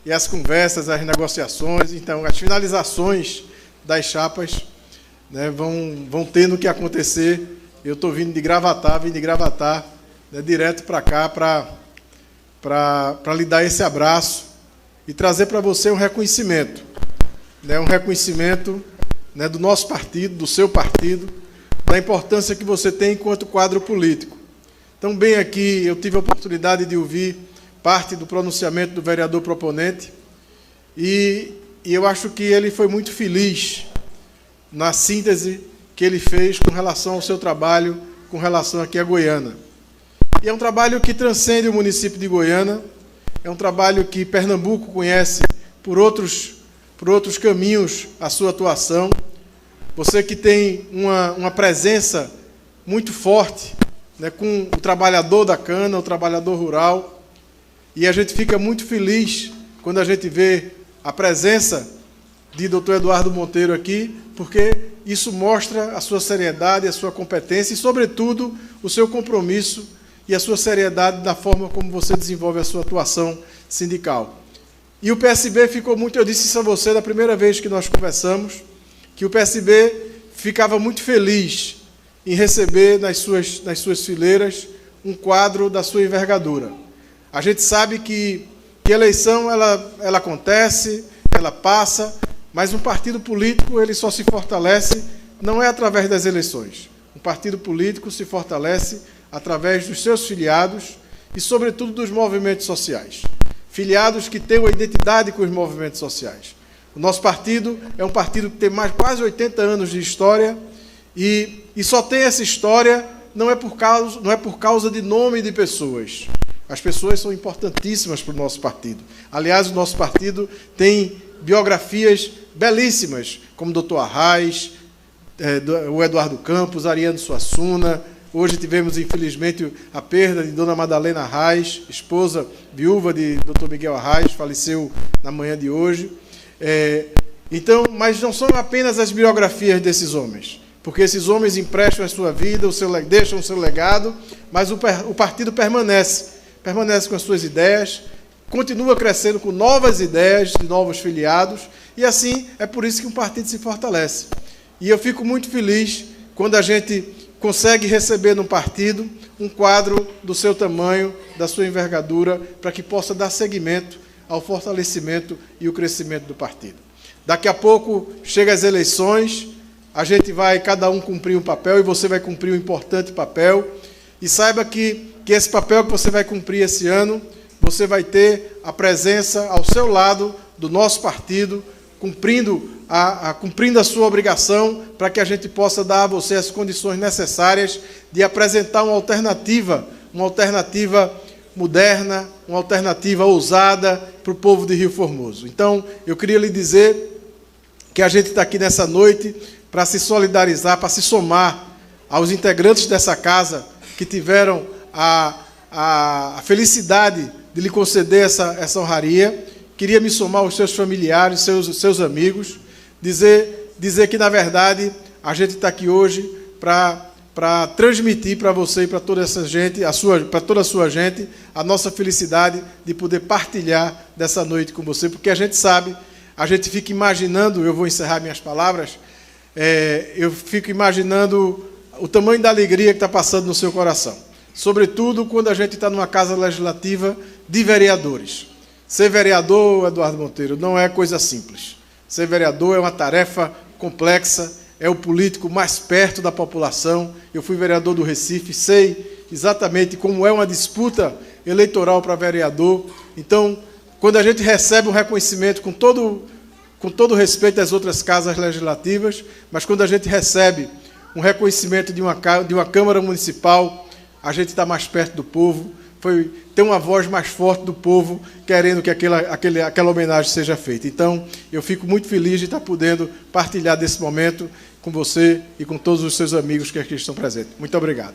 e as conversas, as negociações, então, as finalizações das chapas, né, vão tendo que acontecer. Eu estou vindo de Gravatar, né, direto para cá, para lhe dar esse abraço e trazer para você um reconhecimento, né, né, do nosso partido, do seu partido, da importância que você tem enquanto quadro político. Então, bem aqui, eu tive a oportunidade de ouvir parte do pronunciamento do vereador proponente, e eu acho que ele foi muito feliz na síntese que ele fez com relação ao seu trabalho, com relação aqui a Goiânia. E é um trabalho que transcende o município de Goiânia, é um trabalho que Pernambuco conhece por outros caminhos a sua atuação. Você que tem uma presença muito forte, né, com o trabalhador da cana, o trabalhador rural, e a gente fica muito feliz quando a gente vê a presença de Dr. Eduardo Monteiro aqui, porque isso mostra a sua seriedade, a sua competência e, sobretudo, o seu compromisso e a sua seriedade na forma como você desenvolve a sua atuação sindical. E o PSB ficou muito, eu disse isso a você da primeira vez que nós conversamos, que o PSB ficava muito feliz em receber nas suas fileiras um quadro da sua envergadura. A gente sabe que a eleição ela acontece, ela passa, mas um partido político ele só se fortalece, não é através das eleições. Um partido político se fortalece através dos seus filiados e, sobretudo, dos movimentos sociais. Filiados que têm uma identidade com os movimentos sociais. O nosso partido é um partido que tem quase 80 anos de história e só tem essa história não é por causa de nome de pessoas. As pessoas são importantíssimas para o nosso partido. Aliás, o nosso partido tem biografias belíssimas, como Dr. Arraes, o Eduardo Campos, Ariano Suassuna. Hoje tivemos, infelizmente, a perda de Dona Madalena Arraes, esposa viúva de Dr. Miguel Arraes, faleceu na manhã de hoje. Mas não são apenas as biografias desses homens, porque esses homens emprestam a sua vida, deixam o seu legado, mas o partido permanece com as suas ideias, continua crescendo com novas ideias de novos filiados, e assim é por isso que um partido se fortalece. E eu fico muito feliz quando a gente consegue receber no partido um quadro do seu tamanho, da sua envergadura, para que possa dar seguimento ao fortalecimento e o crescimento do partido. Daqui a pouco chegam as eleições, a gente vai cada um cumprir um papel, e você vai cumprir um importante papel, e saiba que esse papel que você vai cumprir esse ano, você vai ter a presença ao seu lado do nosso partido, cumprindo a sua obrigação, para que a gente possa dar a você as condições necessárias de apresentar uma alternativa moderna, uma alternativa ousada para o povo de Rio Formoso. Então, eu queria lhe dizer que a gente está aqui nessa noite para se solidarizar, para se somar aos integrantes dessa casa que tiveram a felicidade de lhe conceder essa honraria. Queria me somar aos seus familiares, seus amigos, dizer que, na verdade, a gente está aqui hoje para transmitir para você e para toda essa gente, para toda a sua gente, a nossa felicidade de poder partilhar dessa noite com você, porque a gente sabe, a gente fica imaginando, eu vou encerrar minhas palavras, eu fico imaginando o tamanho da alegria que está passando no seu coração, sobretudo quando a gente está numa casa legislativa de vereadores. Ser vereador, Eduardo Monteiro, não é coisa simples. Ser vereador é uma tarefa complexa, é o político mais perto da população. Eu fui vereador do Recife, sei exatamente como é uma disputa eleitoral para vereador. Então, quando a gente recebe um reconhecimento com todo o respeito às outras casas legislativas, mas quando a gente recebe um reconhecimento de uma Câmara Municipal, a gente está mais perto do povo, tem uma voz mais forte do povo querendo que aquela homenagem seja feita. Então, eu fico muito feliz de estar podendo partilhar desse momento com você e com todos os seus amigos que aqui estão presentes. Muito obrigado.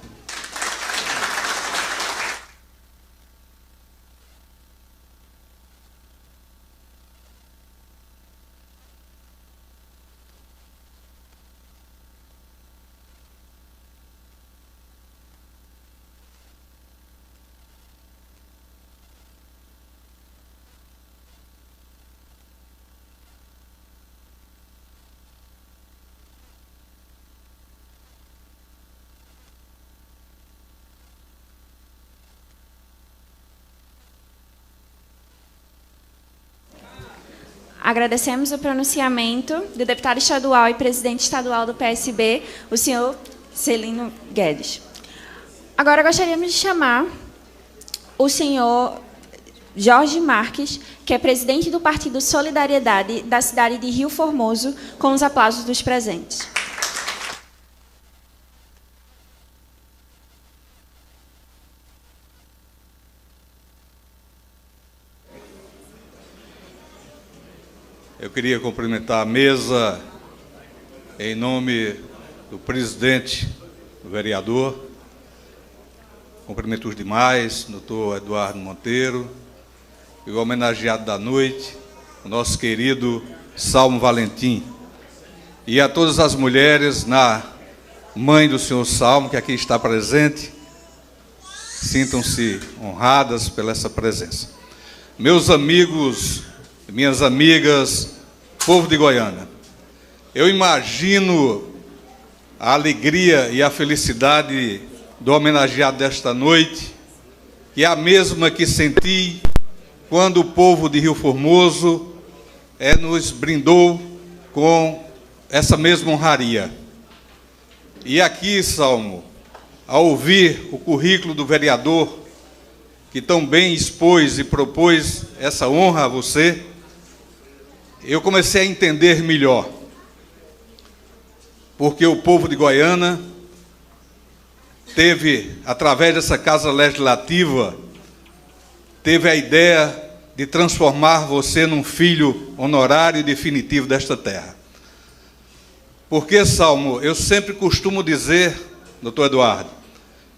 Agradecemos o pronunciamento do deputado estadual e presidente estadual do PSB, o senhor Celino Guedes. Agora gostaríamos de chamar o senhor Jorge Marques, que é presidente do Partido Solidariedade da cidade de Rio Formoso, com os aplausos dos presentes. Eu queria cumprimentar a mesa em nome do presidente, do vereador. Cumprimento os demais, doutor Eduardo Monteiro, e o homenageado da noite, o nosso querido Salmo Valentim. E a todas as mulheres, na mãe do senhor Salmo, que aqui está presente, sintam-se honradas pela essa presença. Meus amigos, minhas amigas, povo de Goiânia, eu imagino a alegria e a felicidade do homenageado desta noite, que é a mesma que senti quando o povo de Rio Formoso nos brindou com essa mesma honraria. E aqui, Salmo, ao ouvir o currículo do vereador, que tão bem expôs e propôs essa honra a você, eu comecei a entender melhor, porque o povo de Goiânia teve, através dessa Casa Legislativa, teve a ideia de transformar você num filho honorário e definitivo desta terra. Porque, Salmo, eu sempre costumo dizer, doutor Eduardo,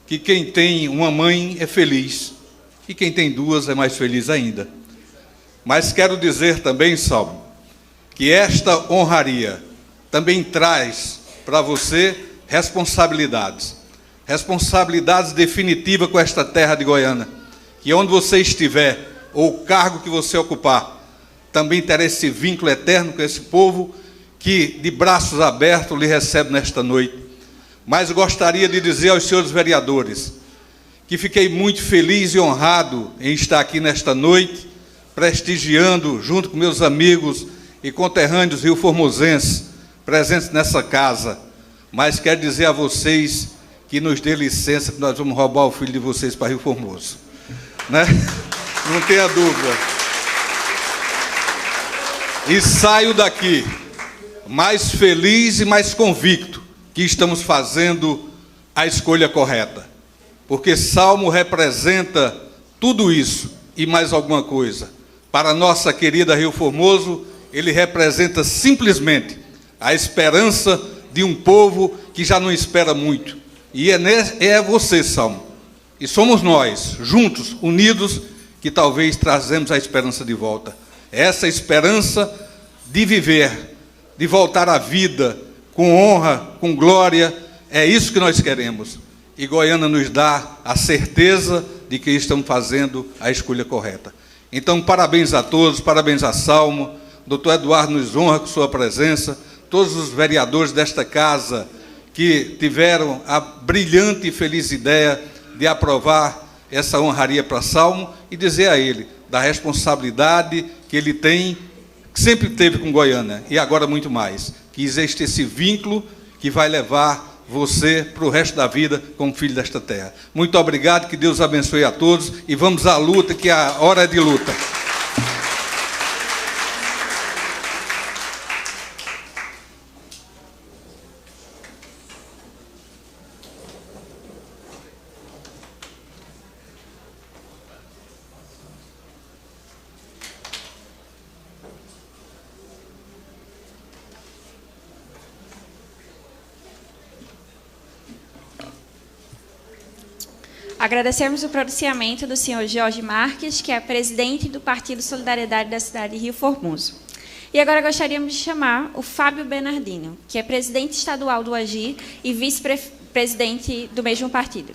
que quem tem uma mãe é feliz, e quem tem duas é mais feliz ainda. Mas quero dizer também, Salmo, que esta honraria também traz para você responsabilidades definitivas com esta terra de Goiânia, que onde você estiver, ou o cargo que você ocupar, também terá esse vínculo eterno com esse povo, que de braços abertos lhe recebe nesta noite. Mas gostaria de dizer aos senhores vereadores, que fiquei muito feliz e honrado em estar aqui nesta noite, prestigiando, junto com meus amigos e conterrâneos rio-formosenses, presentes nessa casa. Mas quero dizer a vocês que nos dê licença, que nós vamos roubar o filho de vocês para Rio Formoso. Né? Não tenha dúvida. E saio daqui mais feliz e mais convicto que estamos fazendo a escolha correta. Porque Salmo representa tudo isso e mais alguma coisa. Para a nossa querida Rio Formoso, ele representa simplesmente a esperança de um povo que já não espera muito. E é você, Salmo. E somos nós, juntos, unidos, que talvez trazemos a esperança de volta. Essa esperança de viver, de voltar à vida, com honra, com glória, é isso que nós queremos. E Goiânia nos dá a certeza de que estamos fazendo a escolha correta. Então, parabéns a todos, parabéns a Salmo. Doutor Eduardo nos honra com sua presença, todos os vereadores desta casa que tiveram a brilhante e feliz ideia de aprovar essa honraria para Salmo e dizer a ele da responsabilidade que ele tem, que sempre teve com Goiânia, e agora muito mais, que existe esse vínculo que vai levar você para o resto da vida como filho desta terra. Muito obrigado, que Deus abençoe a todos, e vamos à luta, que a hora é de luta. Agradecemos o pronunciamento do senhor Jorge Marques, que é presidente do Partido Solidariedade da cidade de Rio Formoso. E agora gostaríamos de chamar o Fábio Bernardino, que é presidente estadual do AGI e vice-presidente do mesmo partido.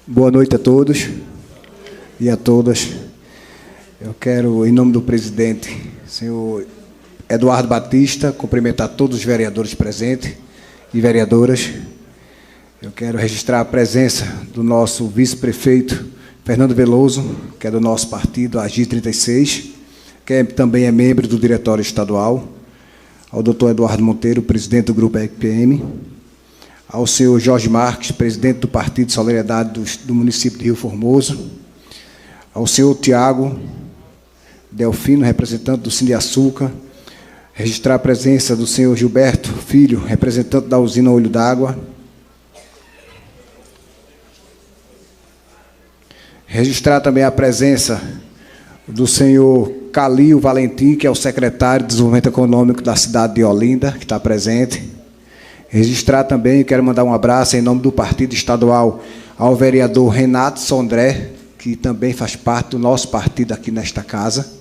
Boa noite a todos e a todas. Eu quero, em nome do presidente, senhor Eduardo Batista, cumprimentar todos os vereadores presentes e vereadoras. Eu quero registrar a presença do nosso vice-prefeito, Fernando Veloso, que é do nosso partido, AGI 36, que também é membro do Diretório Estadual, ao doutor Eduardo Monteiro, presidente do Grupo EPM, ao senhor Jorge Marques, presidente do Partido Solidariedade do município de Rio Formoso, ao senhor Tiago Delfino, representante do Sindiaçuca, registrar a presença do senhor Gilberto Filho, representante da usina Olho d'Água, registrar também a presença do senhor Calil Valentim, que é o secretário de Desenvolvimento Econômico da cidade de Olinda, que está presente. Registrar também, quero mandar um abraço em nome do Partido Estadual ao vereador Renato Sondré, que também faz parte do nosso partido aqui nesta casa,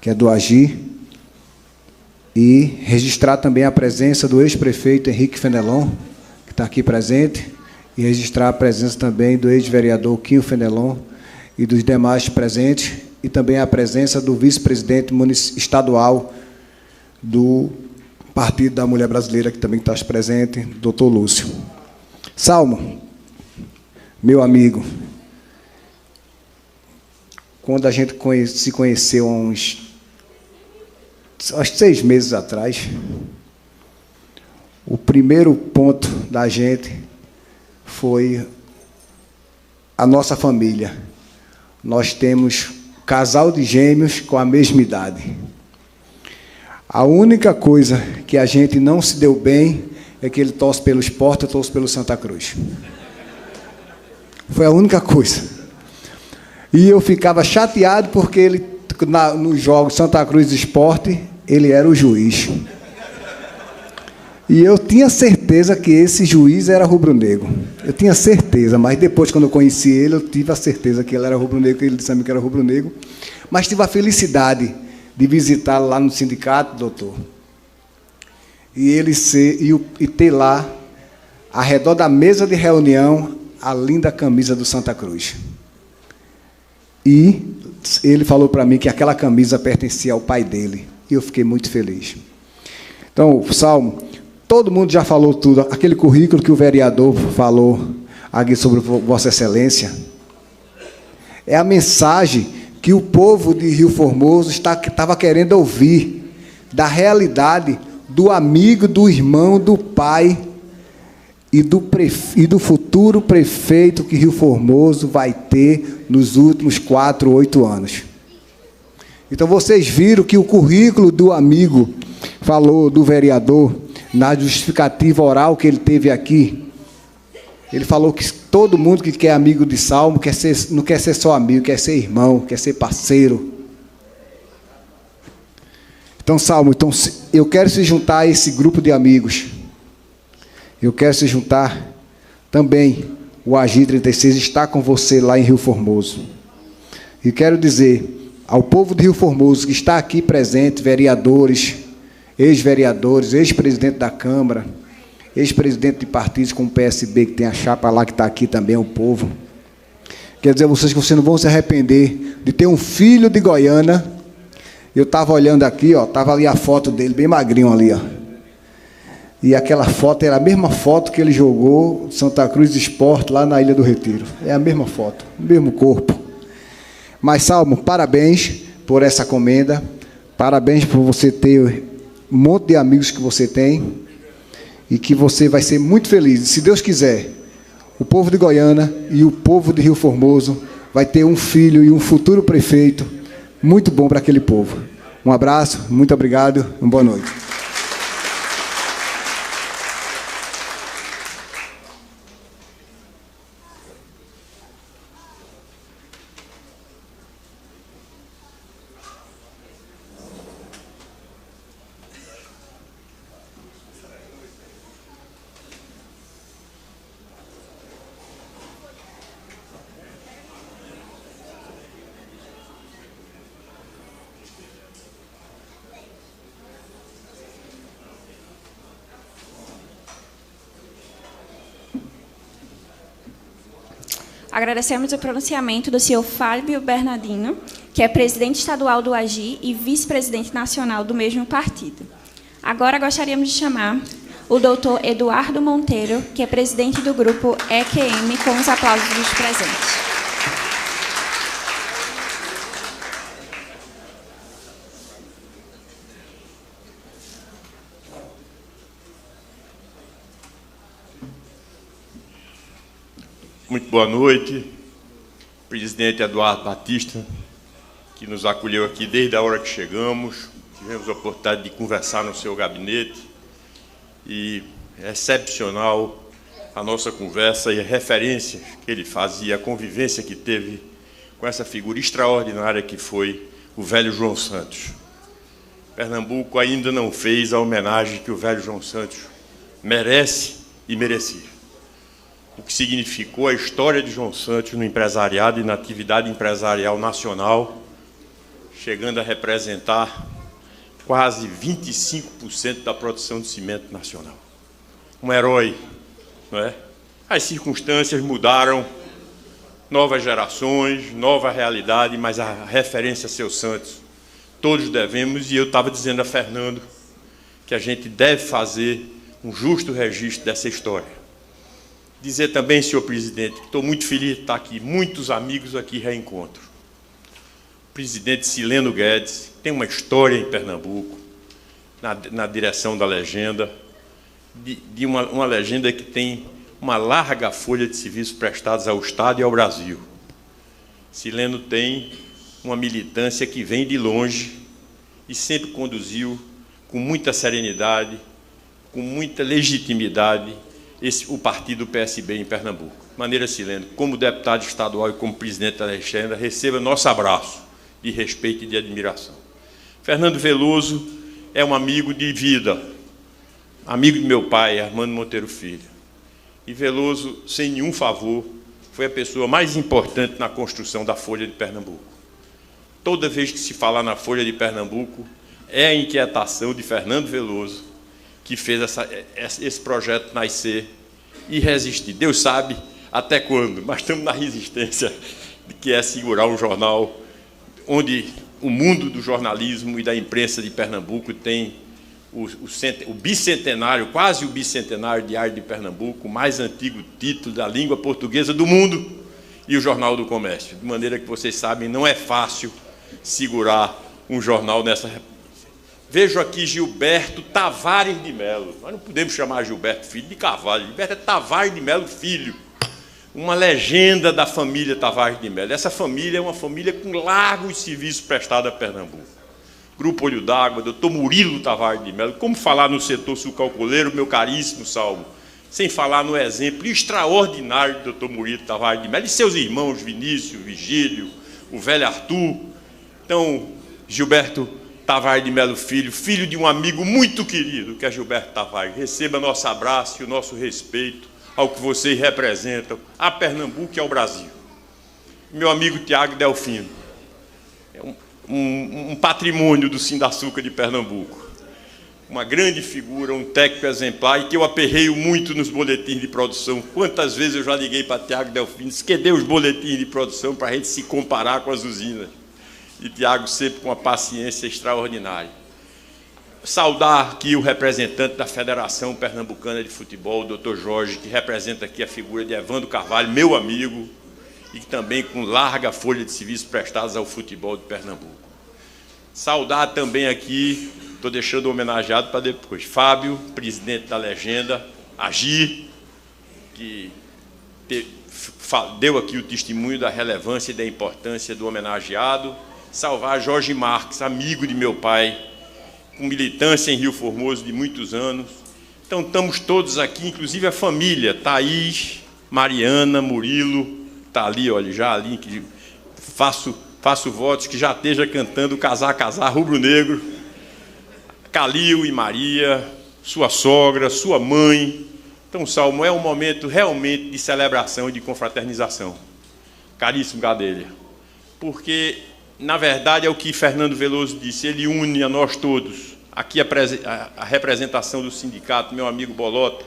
que é do AGI. E registrar também a presença do ex-prefeito Henrique Fenelon, que está aqui presente, e registrar a presença também do ex-vereador Quinho Fenelon e dos demais presentes, e também a presença do vice-presidente estadual do Partido da Mulher Brasileira, que também está presente, doutor Lúcio. Salmo, meu amigo, quando a gente se conheceu há uns 6 meses atrás, o primeiro ponto da gente foi a nossa família. Nós temos casal de gêmeos com a mesma idade. A única coisa que a gente não se deu bem é que ele torce pelo Sport, eu torço pelo Santa Cruz. Foi a única coisa. E eu ficava chateado porque ele, nos jogos Santa Cruz e Sport, ele era o juiz. E eu tinha certeza que esse juiz era rubro-negro. Eu tinha certeza, mas depois, quando eu conheci ele, eu tive a certeza que ele era rubro-negro, que ele disse a mim que era rubro-negro. Mas tive a felicidade de visitá-lo lá no sindicato, doutor, e ter lá, ao redor da mesa de reunião, a linda camisa do Santa Cruz. E ele falou para mim que aquela camisa pertencia ao pai dele. E eu fiquei muito feliz. Então, Salmo, todo mundo já falou tudo. Aquele currículo que o vereador falou aqui sobre Vossa Excelência é a mensagem que o povo de Rio Formoso estava querendo ouvir, da realidade do amigo, do irmão, do pai e do futuro prefeito que Rio Formoso vai ter nos últimos 4 ou 8 anos. Então, vocês viram que o currículo do amigo falou, do vereador, na justificativa oral que ele teve aqui, ele falou que todo mundo que quer amigo de Salmo não quer ser só amigo, quer ser irmão, quer ser parceiro. Então, Salmo, eu quero se juntar a esse grupo de amigos. Eu quero se juntar também. O AGI 36 está com você lá em Rio Formoso. E quero dizer ao povo de Rio Formoso que está aqui presente, vereadores, ex-vereadores, ex-presidente da Câmara, ex-presidente de partidos como o PSB, que tem a chapa lá, que está aqui também, o povo. Quer dizer a vocês que vocês não vão se arrepender de ter um filho de Goiânia. Eu estava olhando aqui, estava ali a foto dele, bem magrinho ali, ó. E aquela foto era a mesma foto que ele jogou Santa Cruz Sport lá na Ilha do Retiro. É a mesma foto, o mesmo corpo. Mas, Salmo, parabéns por essa comenda, parabéns por você ter um monte de amigos que você tem, e que você vai ser muito feliz. E, se Deus quiser, o povo de Goiânia e o povo de Rio Formoso vai ter um filho e um futuro prefeito muito bom para aquele povo. Um abraço, muito obrigado, uma boa noite. Agradecemos o pronunciamento do senhor Fábio Bernardino, que é presidente estadual do AGI e vice-presidente nacional do mesmo partido. Agora gostaríamos de chamar o doutor Eduardo Monteiro, que é presidente do grupo EQM, com os aplausos dos presentes. Muito boa noite, presidente Eduardo Batista, que nos acolheu aqui desde a hora que chegamos. Tivemos a oportunidade de conversar no seu gabinete e é excepcional a nossa conversa e a referência que ele fazia, a convivência que teve com essa figura extraordinária que foi o velho João Santos. Pernambuco ainda não fez a homenagem que o velho João Santos merece e merecia. O que significou a história de João Santos no empresariado e na atividade empresarial nacional, chegando a representar quase 25% da produção de cimento nacional. Um herói, não é? As circunstâncias mudaram, novas gerações, nova realidade, mas a referência a seu Santos, todos devemos, e eu estava dizendo a Fernando que a gente deve fazer um justo registro dessa história. Dizer também, senhor presidente, que estou muito feliz de estar aqui, muitos amigos aqui reencontro. O presidente Sileno Guedes tem uma história em Pernambuco, na direção da legenda, de uma legenda que tem uma larga folha de serviços prestados ao Estado e ao Brasil. Sileno tem uma militância que vem de longe e sempre conduziu com muita serenidade, com muita legitimidade, o partido PSB em Pernambuco. Maneira Sileno, como deputado estadual e como presidente da legenda, receba nosso abraço de respeito e de admiração. Fernando Veloso é um amigo de vida, amigo de meu pai, Armando Monteiro Filho. E Veloso, sem nenhum favor, foi a pessoa mais importante na construção da Folha de Pernambuco. Toda vez que se falar na Folha de Pernambuco, é a inquietação de Fernando Veloso que fez esse projeto nascer e resistir. Deus sabe até quando, mas estamos na resistência, que é segurar um jornal onde o mundo do jornalismo e da imprensa de Pernambuco tem o bicentenário, quase o bicentenário Diário de Pernambuco, o mais antigo título da língua portuguesa do mundo, e o Jornal do Comércio. De maneira que vocês sabem, não é fácil segurar um jornal nessa. Vejo aqui Gilberto Tavares de Melo. Nós não podemos chamar Gilberto Filho de Carvalho. Gilberto é Tavares de Melo Filho, uma legenda da família Tavares de Melo. Essa família é uma família com largos serviços prestados a Pernambuco. Grupo Olho d'Água, doutor Murilo Tavares de Melo. Como falar no setor sucalcoleiro, meu caríssimo Salmo, sem falar no exemplo extraordinário do doutor Murilo Tavares de Melo e seus irmãos Vinícius, Vigílio, o velho Arthur. Então, Gilberto Tavares de Melo Filho, filho de um amigo muito querido, que é Gilberto Tavares. Receba nosso abraço e o nosso respeito ao que vocês representam, a Pernambuco e ao Brasil. Meu amigo Tiago Delfino, é um patrimônio do Sindaçuca de Pernambuco. Uma grande figura, um técnico exemplar, e que eu aperreio muito nos boletins de produção. Quantas vezes eu já liguei para Tiago Delfino, disse, cadê os boletins de produção para a gente se comparar com as usinas? E Tiago sempre com uma paciência extraordinária. Saudar aqui o representante da Federação Pernambucana de Futebol, o doutor Jorge, que representa aqui a figura de Evandro Carvalho, meu amigo, e também com larga folha de serviços prestados ao futebol de Pernambuco. Saudar também aqui, estou deixando homenageado para depois, Fábio, presidente da legenda, Agir, que deu aqui o testemunho da relevância e da importância do homenageado. Salvar Jorge Marques, amigo de meu pai, com militância em Rio Formoso de muitos anos. Então, estamos todos aqui, inclusive a família, Thaís, Mariana, Murilo, está ali, olha, já ali, que faço votos que já esteja cantando Casar, Casar, Rubro Negro, Calil e Maria, sua sogra, sua mãe. Então, Salmo, é um momento realmente de celebração e de confraternização. Caríssimo Gadelha, porque, na verdade, é o que Fernando Veloso disse, ele une a nós todos, aqui a representação do sindicato, meu amigo Bolota,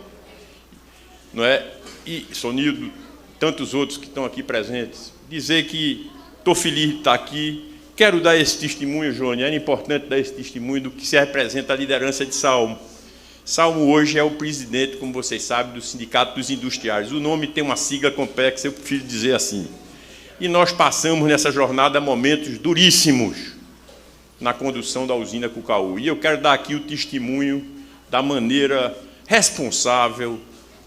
não é? E Sonildo, tantos outros que estão aqui presentes, dizer que estou feliz de estar aqui, quero dar esse testemunho, Jônia, era importante dar esse testemunho do que se representa a liderança de Salmo. Salmo hoje é o presidente, como vocês sabem, do Sindicato dos Industriários. O nome tem uma sigla complexa, eu prefiro dizer assim. E nós passamos nessa jornada momentos duríssimos na condução da usina Cucaú. E eu quero dar aqui o testemunho da maneira responsável,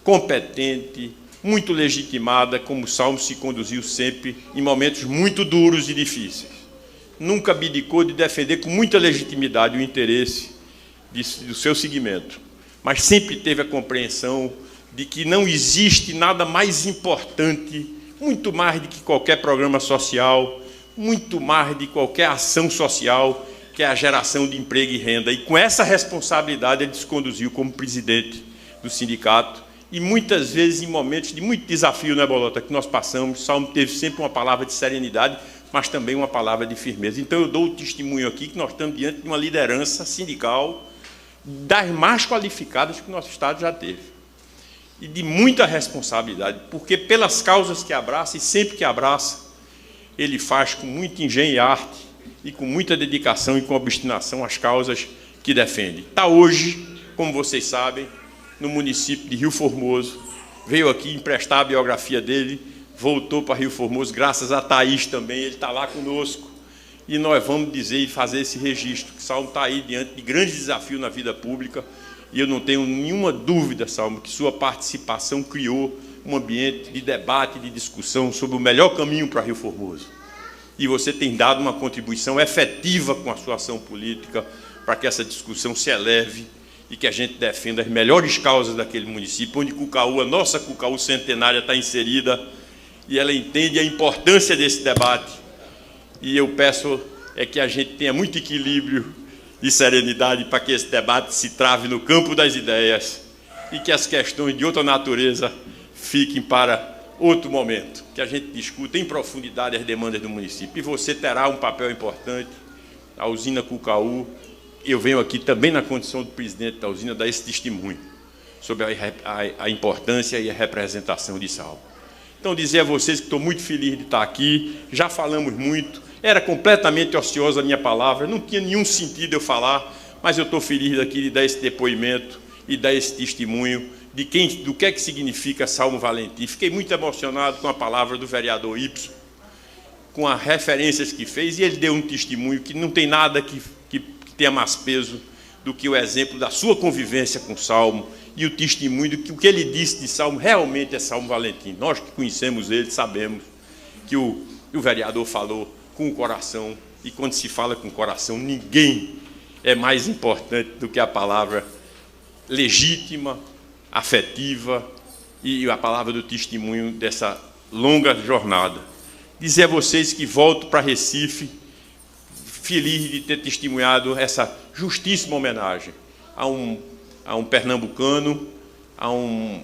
competente, muito legitimada, como o Salmo se conduziu sempre em momentos muito duros e difíceis. Nunca abdicou de defender com muita legitimidade o interesse do seu segmento, mas sempre teve a compreensão de que não existe nada mais importante, muito mais do que qualquer programa social, muito mais de qualquer ação social, que é a geração de emprego e renda. E com essa responsabilidade ele se conduziu como presidente do sindicato, e muitas vezes em momentos de muito desafio, né, Bolota, que nós passamos, o Salmo teve sempre uma palavra de serenidade, mas também uma palavra de firmeza. Então eu dou o testemunho aqui que nós estamos diante de uma liderança sindical das mais qualificadas que o nosso Estado já teve. E de muita responsabilidade, porque pelas causas que abraça, e sempre que abraça, ele faz com muito engenho e arte, e com muita dedicação e com obstinação as causas que defende. Está hoje, como vocês sabem, no município de Rio Formoso, veio aqui emprestar a biografia dele, voltou para Rio Formoso, graças a Thaís também, ele está lá conosco, e nós vamos dizer e fazer esse registro, que Salmo está aí diante de grandes desafios na vida pública, e eu não tenho nenhuma dúvida, Salmo, que sua participação criou um ambiente de debate, de discussão sobre o melhor caminho para Rio Formoso. E você tem dado uma contribuição efetiva com a sua ação política para que essa discussão se eleve e que a gente defenda as melhores causas daquele município, onde Cucaú, a nossa Cucaú centenária, está inserida, e ela entende a importância desse debate. E eu peço que a gente tenha muito equilíbrio e serenidade para que esse debate se trave no campo das ideias e que as questões de outra natureza fiquem para outro momento, que a gente discuta em profundidade as demandas do município. E você terá um papel importante, a usina Cucaú. Eu venho aqui também na condição do presidente da usina dar esse testemunho sobre a importância e a representação de Salmo. Então, dizer a vocês que estou muito feliz de estar aqui, já falamos muito, era completamente ociosa a minha palavra, não tinha nenhum sentido eu falar, mas eu estou feliz aqui de dar esse depoimento e dar esse testemunho do que é que significa Salmo Valentim. Fiquei muito emocionado com a palavra do vereador Y, com as referências que fez, e ele deu um testemunho que não tem nada que tenha mais peso do que o exemplo da sua convivência com Salmo e o testemunho de que o que ele disse de Salmo realmente é Salmo Valentim. Nós que conhecemos ele sabemos que o vereador falou com o coração, e quando se fala com o coração, ninguém é mais importante do que a palavra legítima, afetiva e a palavra do testemunho dessa longa jornada. Dizer a vocês que volto para Recife feliz de ter testemunhado essa justíssima homenagem a um pernambucano, a um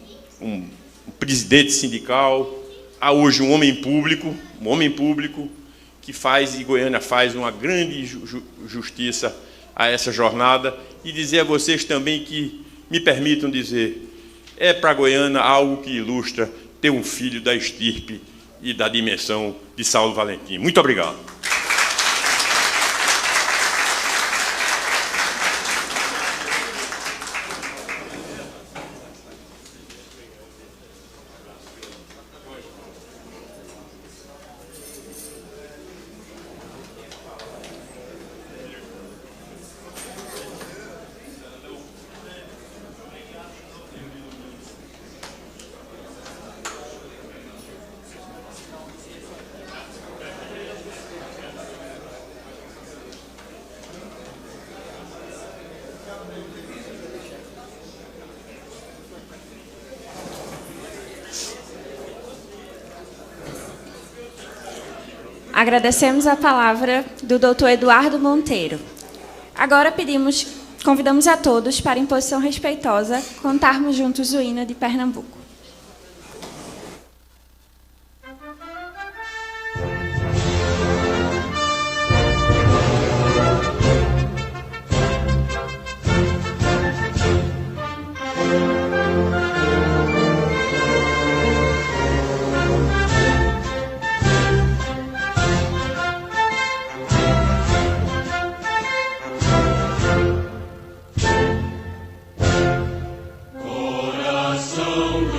presidente sindical, a hoje um homem público que faz, e Goiânia faz uma grande justiça a essa jornada, e dizer a vocês também que, me permitam dizer, é para Goiânia algo que ilustra ter um filho da estirpe e da dimensão de Salmo Valentim. Muito obrigado. Agradecemos a palavra do Dr. Eduardo Monteiro. Agora convidamos a todos para, em posição respeitosa, cantarmos juntos o hino de Pernambuco. Coração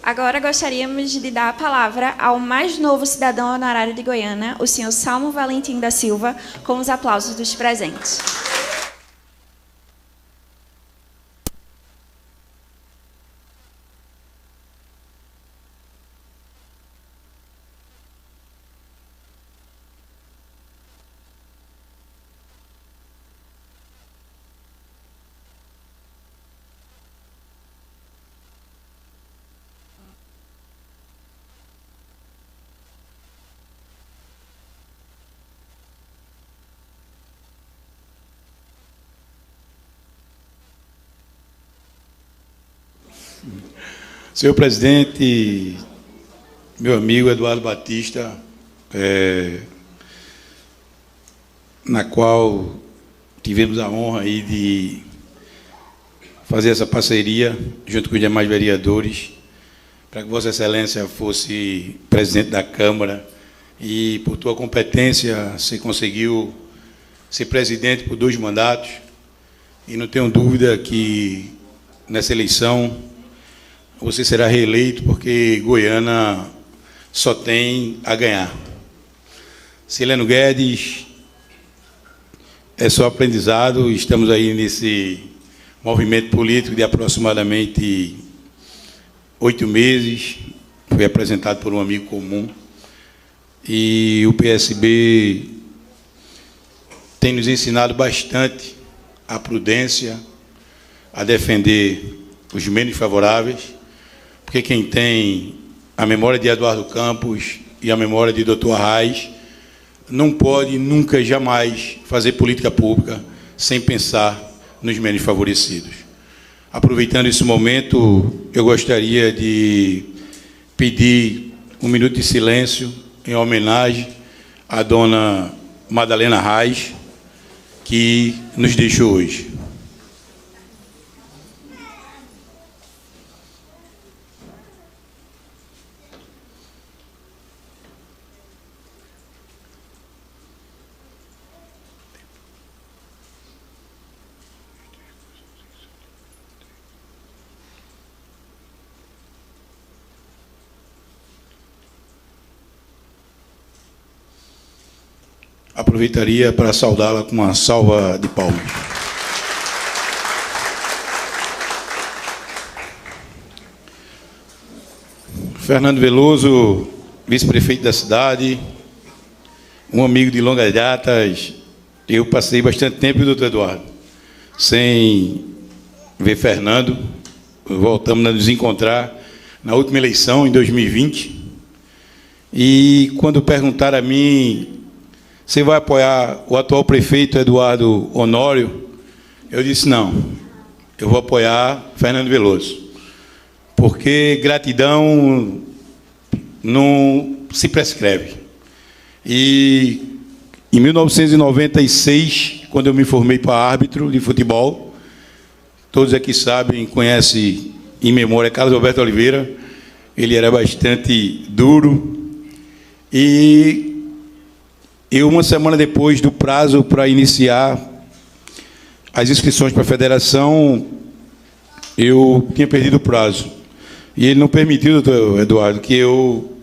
Agora gostaríamos de dar a palavra ao mais novo cidadão honorário de Goiânia, o senhor Salmo Valentim da Silva, com os aplausos dos presentes. Senhor presidente, meu amigo Eduardo Batista, na qual tivemos a honra aí de fazer essa parceria junto com os demais vereadores, para que Vossa Excelência fosse presidente da Câmara e, por tua competência, você conseguiu ser presidente por 2 mandatos, e não tenho dúvida que nessa eleição você será reeleito, porque Goiânia só tem a ganhar. Sileno Guedes, é só aprendizado. Estamos aí nesse movimento político de aproximadamente 8 meses. Foi apresentado por um amigo comum. E o PSB tem nos ensinado bastante a prudência, a defender os menos favoráveis, porque quem tem a memória de Eduardo Campos e a memória de Dr. Arraes não pode nunca, jamais fazer política pública sem pensar nos menos favorecidos. Aproveitando esse momento, eu gostaria de pedir um minuto de silêncio em homenagem à dona Madalena Arraes, que nos deixou hoje. Aproveitaria para saudá-la com uma salva de palmas. Fernando Veloso, vice-prefeito da cidade, um amigo de longas datas. Eu passei bastante tempo, doutor Eduardo, sem ver Fernando. Voltamos a nos encontrar na última eleição, em 2020. E quando perguntaram a mim: você vai apoiar o atual prefeito Eduardo Honório? Eu disse: não, eu vou apoiar Fernando Veloso, porque gratidão não se prescreve. E em 1996, quando eu me formei para árbitro de futebol, todos aqui sabem, conhecem em memória Carlos Alberto Oliveira, ele era bastante duro, e eu, uma semana depois do prazo para iniciar as inscrições para a federação, eu tinha perdido o prazo. E ele não permitiu, doutor Eduardo, que eu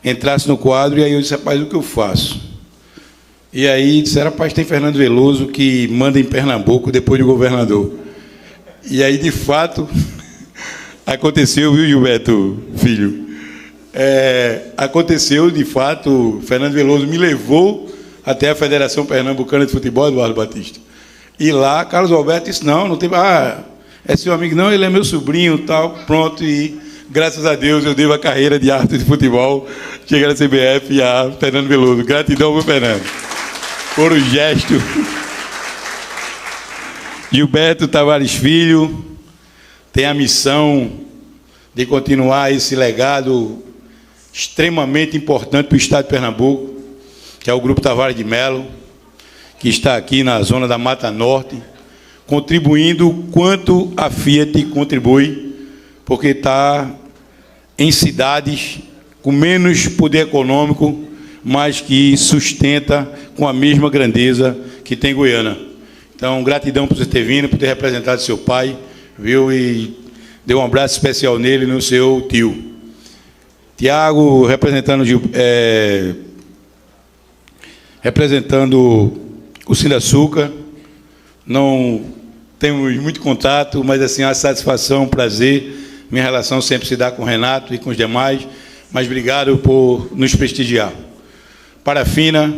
entrasse no quadro, e aí eu disse: rapaz, o que eu faço? E aí disseram: rapaz, tem Fernando Veloso que manda em Pernambuco depois de governador. E aí, de fato, aconteceu, viu, Gilberto, filho? Aconteceu, de fato, Fernando Veloso me levou até a Federação Pernambucana de Futebol, Eduardo Batista. E lá, Carlos Alberto disse: não tem... é seu amigo? Não, ele é meu sobrinho, tal, pronto. E, graças a Deus, eu devo a carreira de arte de futebol, chegar na CBF e a Fernando Veloso. Gratidão para o Fernando por o gesto. Gilberto Tavares Filho tem a missão de continuar esse legado extremamente importante para o Estado de Pernambuco, que é o Grupo Tavares de Melo, que está aqui na zona da Mata Norte, contribuindo quanto a Fiat contribui, porque está em cidades com menos poder econômico, mas que sustenta com a mesma grandeza que tem Goiânia. Então, gratidão por você ter vindo, por ter representado seu pai, viu? E dê um abraço especial nele, no seu tio. Tiago, representando o Sindaçuca, não temos muito contato, mas assim, a satisfação, um prazer, minha relação sempre se dá com o Renato e com os demais, mas obrigado por nos prestigiar. Parafina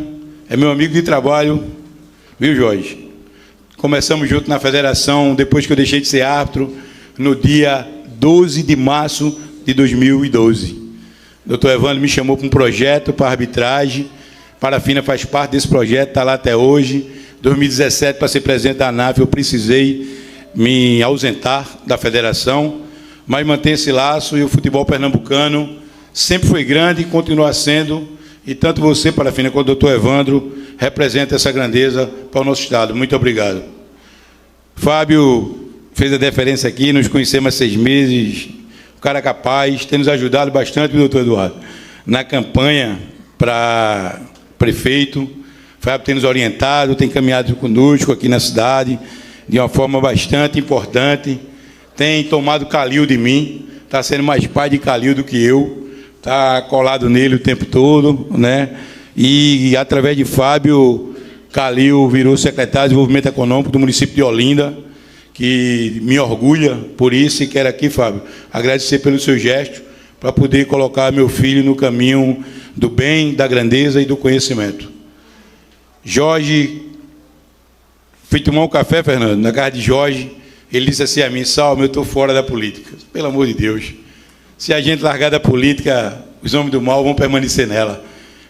é meu amigo de trabalho, viu, Jorge? Começamos junto na federação, depois que eu deixei de ser árbitro, no dia 12 de março de 2012. O doutor Evandro me chamou para um projeto para arbitragem. Parafina faz parte desse projeto, está lá até hoje. 2017, para ser presidente da ANAF, eu precisei me ausentar da federação, mas mantém esse laço, e o futebol pernambucano sempre foi grande e continua sendo, e tanto você, Parafina, quanto o doutor Evandro, representa essa grandeza para o nosso Estado. Muito obrigado. Fábio fez a deferência aqui, nos conhecemos há 6 meses, um cara capaz, tem nos ajudado bastante, doutor Eduardo, na campanha para prefeito. Fábio tem nos orientado, tem caminhado conosco aqui na cidade, de uma forma bastante importante, tem tomado Calil de mim, está sendo mais pai de Calil do que eu, está colado nele o tempo todo, né? E, através de Fábio, Calil virou secretário de Desenvolvimento Econômico do município de Olinda, que me orgulha por isso, e quero aqui, Fábio, agradecer pelo seu gesto, para poder colocar meu filho no caminho do bem, da grandeza e do conhecimento. Jorge, fui tomar um café, Fernando, na casa de Jorge, ele disse assim a mim: Salmo, eu estou fora da política. Pelo amor de Deus, se a gente largar da política, os homens do mal vão permanecer nela.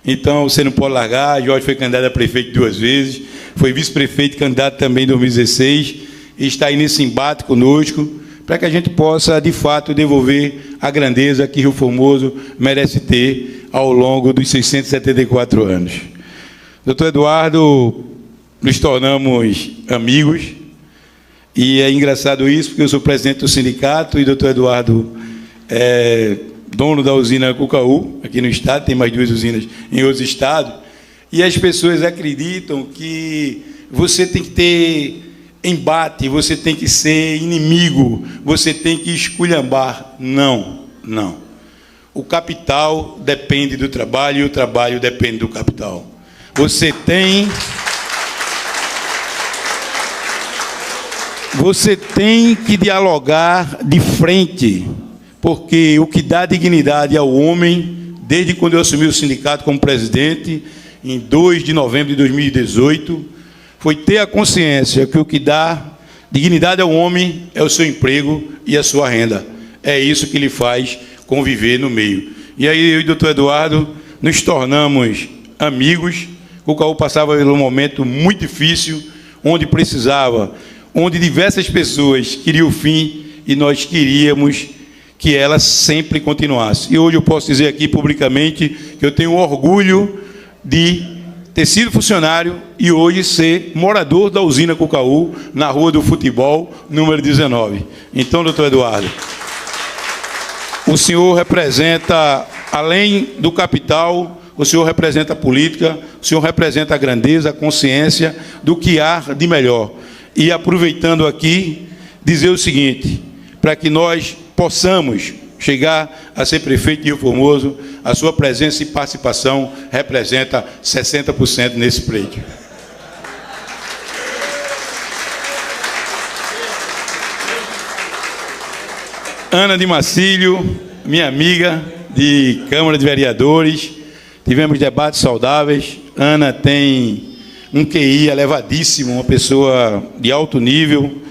Então, você não pode largar. Jorge foi candidato a prefeito 2 vezes, foi vice-prefeito, candidato também em 2016, e está aí nesse embate conosco, para que a gente possa, de fato, devolver a grandeza que Rio Formoso merece ter ao longo dos 674 anos. Doutor Eduardo, nos tornamos amigos, e é engraçado isso, porque eu sou presidente do sindicato, e o doutor Eduardo é dono da usina Cucaú, aqui no estado, tem mais 2 usinas em outros estados, e as pessoas acreditam que você tem que ter embate, você tem que ser inimigo, você tem que esculhambar. Não, não. O capital depende do trabalho, e o trabalho depende do capital. Você tem que dialogar de frente, porque o que dá dignidade ao homem, desde quando eu assumi o sindicato como presidente, em 2 de novembro de 2018, foi ter a consciência que o que dá dignidade ao homem é o seu emprego e a sua renda. É isso que lhe faz conviver no meio. E aí eu e o doutor Eduardo nos tornamos amigos. O Cucaú passava por um momento muito difícil, onde precisava, onde diversas pessoas queriam o fim, e nós queríamos que ela sempre continuasse. E hoje eu posso dizer aqui publicamente que eu tenho orgulho de ter sido funcionário e hoje ser morador da usina Cucaú, na Rua do Futebol, número 19. Então, doutor Eduardo, o senhor representa, além do capital, o senhor representa a política, o senhor representa a grandeza, a consciência do que há de melhor. E aproveitando aqui, dizer o seguinte, para que nós possamos chegar a ser prefeito de Rio Formoso, a sua presença e participação representa 60% nesse prédio. Ana de Marcílio, minha amiga de Câmara de Vereadores, tivemos debates saudáveis. Ana tem um QI elevadíssimo, uma pessoa de alto nível,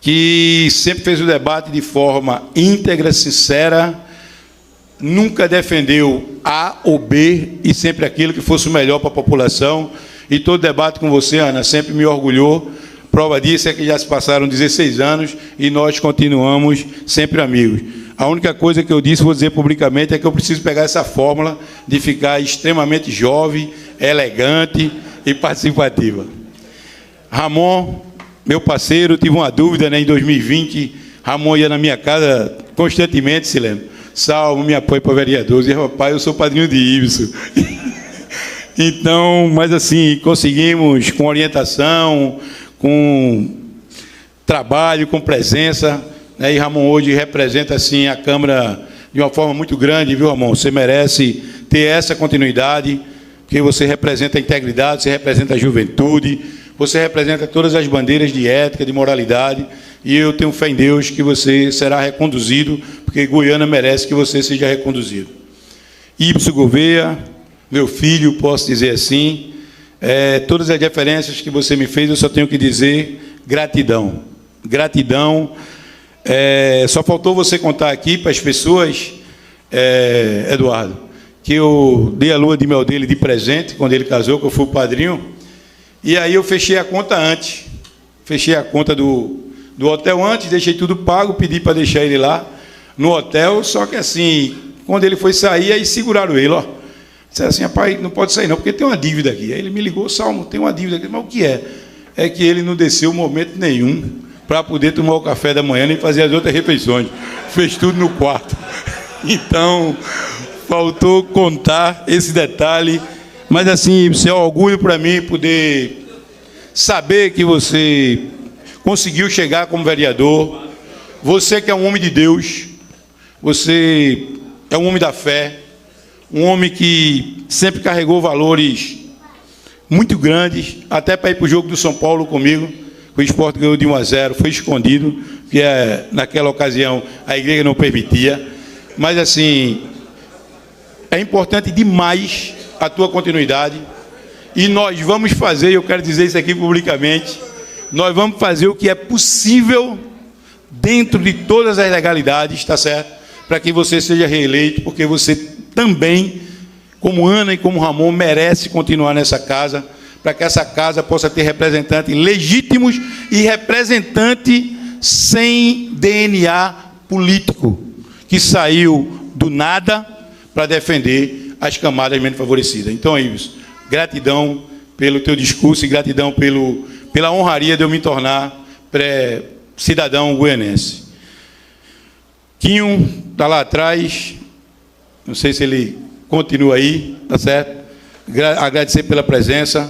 que sempre fez o debate de forma íntegra, sincera, nunca defendeu A ou B, e sempre aquilo que fosse o melhor para a população. E todo debate com você, Ana, sempre me orgulhou. Prova disso é que já se passaram 16 anos e nós continuamos sempre amigos. A única coisa que eu disse, vou dizer publicamente, é que eu preciso pegar essa fórmula de ficar extremamente jovem, elegante e participativa. Ramon, meu parceiro, tive uma dúvida, né, em 2020, Ramon ia na minha casa constantemente, se lembra? Salmo, me apoio para vereadores. E, rapaz, eu sou padrinho de Ibson. Então, mas assim, conseguimos, com orientação, com trabalho, com presença, né? E Ramon hoje representa assim a Câmara de uma forma muito grande, viu, Ramon? Você merece ter essa continuidade, porque você representa a integridade, você representa a juventude, você representa todas as bandeiras de ética, de moralidade, e eu tenho fé em Deus que você será reconduzido, porque Goiânia merece que você seja reconduzido. Ibsen Gouveia, meu filho, posso dizer assim, todas as referências que você me fez, eu só tenho que dizer gratidão. Gratidão. Só faltou você contar aqui para as pessoas, Eduardo, que eu dei a lua de mel dele de presente, quando ele casou, que eu fui o padrinho, e aí eu fechei a conta antes. Fechei a conta do hotel antes, deixei tudo pago, pedi para deixar ele lá no hotel, só que assim, quando ele foi sair, aí seguraram ele, ó. Disseram assim, rapaz, não pode sair não, porque tem uma dívida aqui. Aí ele me ligou, Salmo, tem uma dívida aqui. Mas o que é? É que ele não desceu momento nenhum para poder tomar o café da manhã e fazer as outras refeições. Fez tudo no quarto. Então, faltou contar esse detalhe. Mas assim, isso é um orgulho para mim poder saber que você conseguiu chegar como vereador. Você que é um homem de Deus, você é um homem da fé, um homem que sempre carregou valores muito grandes, até para ir para o jogo do São Paulo comigo. O Sport ganhou de 1-0, foi escondido, porque naquela ocasião a igreja não permitia. Mas assim, é importante demais a tua continuidade. E nós vamos fazer, eu quero dizer isso aqui publicamente, nós vamos fazer o que é possível dentro de todas as legalidades, tá certo? Para que você seja reeleito, porque você também, como Ana e como Ramon, merece continuar nessa casa, para que essa casa possa ter representantes legítimos e representante sem DNA político, que saiu do nada para defender as camadas menos favorecidas. Então é isso. Gratidão pelo teu discurso e gratidão pela honraria de eu me tornar cidadão goianense. Quinho está lá atrás, não sei se ele continua aí, tá certo? Agradecer pela presença.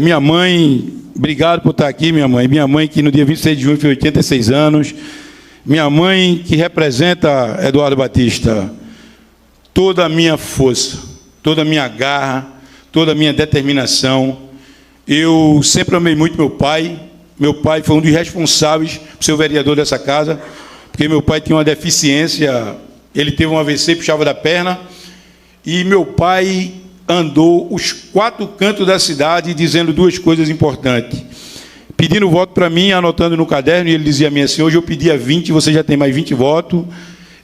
Minha mãe, obrigado por estar aqui, minha mãe. Minha mãe, que no dia 26 de junho fez 86 anos. Minha mãe, que representa, Eduardo Batista, toda a minha força, toda a minha garra, toda a minha determinação. Eu sempre amei muito meu pai. Meu pai foi um dos responsáveis por ser o vereador dessa casa, porque meu pai tinha uma deficiência, ele teve um AVC, puxava da perna, e meu pai andou os 4 cantos da cidade dizendo 2 coisas importantes. Pedindo voto para mim, anotando no caderno, e ele dizia a mim assim, hoje eu pedia 20, você já tem mais 20 votos.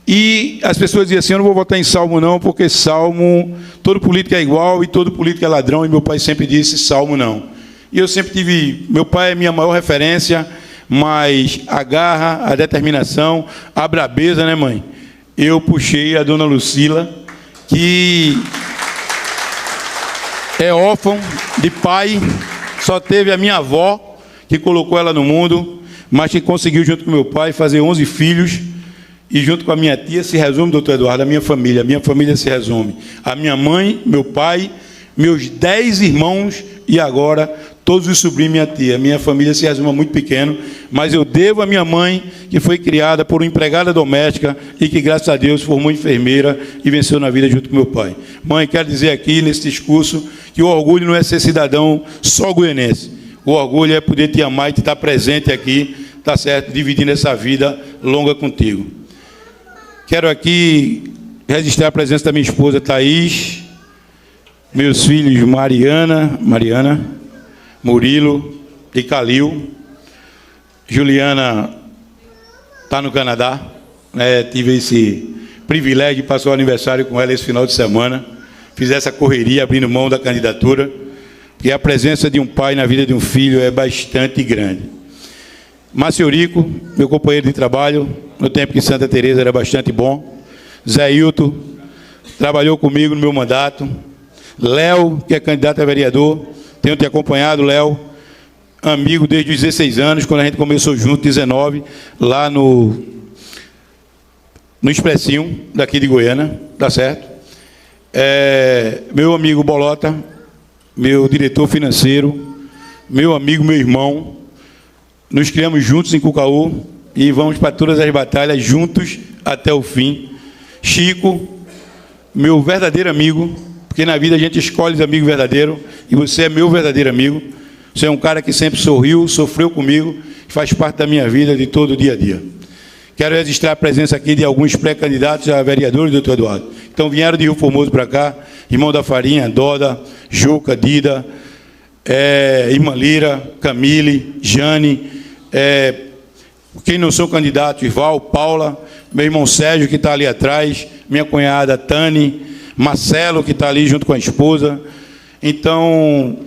E as pessoas diziam assim, eu não vou votar em Salmo não, porque Salmo, todo político é igual e todo político é ladrão, e meu pai sempre disse, Salmo não. E eu sempre tive, meu pai é minha maior referência, mas a garra, a determinação, a brabeza, né, mãe? Eu puxei a dona Lucila, que é órfã de pai, só teve a minha avó, que colocou ela no mundo, mas que conseguiu, junto com meu pai, fazer 11 filhos, e junto com a minha tia, se resume, doutor Eduardo, a minha família se resume. A minha mãe, meu pai, meus 10 irmãos, e agora todos os sobrinhos e minha tia. Minha família se resume muito pequeno, mas eu devo à minha mãe, que foi criada por uma empregada doméstica e que, graças a Deus, formou enfermeira e venceu na vida junto com meu pai. Mãe, quero dizer aqui, nesse discurso, que o orgulho não é ser cidadão só goianense. O orgulho é poder te amar e te estar presente aqui, tá certo? Dividindo essa vida longa contigo. Quero aqui registrar a presença da minha esposa, Thaís, meus filhos, Mariana, Murilo e Calil. Juliana está no Canadá, né? Tive esse privilégio de passar o aniversário com ela esse final de semana. Fiz essa correria abrindo mão da candidatura, porque a presença de um pai na vida de um filho é bastante grande. Márcio Eurico, meu companheiro de trabalho, no tempo que Santa Teresa era bastante bom. Zé Hilton, trabalhou comigo no meu mandato. Léo, que é candidato a vereador, tenho te acompanhado, Léo, amigo desde os 16 anos, quando a gente começou junto, 19, lá no Expressinho, daqui de Goiânia, tá certo? Meu amigo Bolota, meu diretor financeiro, meu amigo, meu irmão, nos criamos juntos em Cucaú, e vamos para todas as batalhas juntos até o fim. Chico, meu verdadeiro amigo, porque na vida a gente escolhe os amigos verdadeiros, e você é meu verdadeiro amigo. Você é um cara que sempre sorriu, sofreu comigo, faz parte da minha vida de todo o dia a dia. Quero registrar a presença aqui de alguns pré-candidatos a vereadores, doutor Eduardo. Então vieram de Rio Formoso para cá, irmão da Farinha, Doda, Juca, Dida, irmã Lira, Camille, Jane, quem não são candidatos, Ival, Paula, meu irmão Sérgio, que está ali atrás, minha cunhada Tani, Marcelo, que está ali junto com a esposa. Então,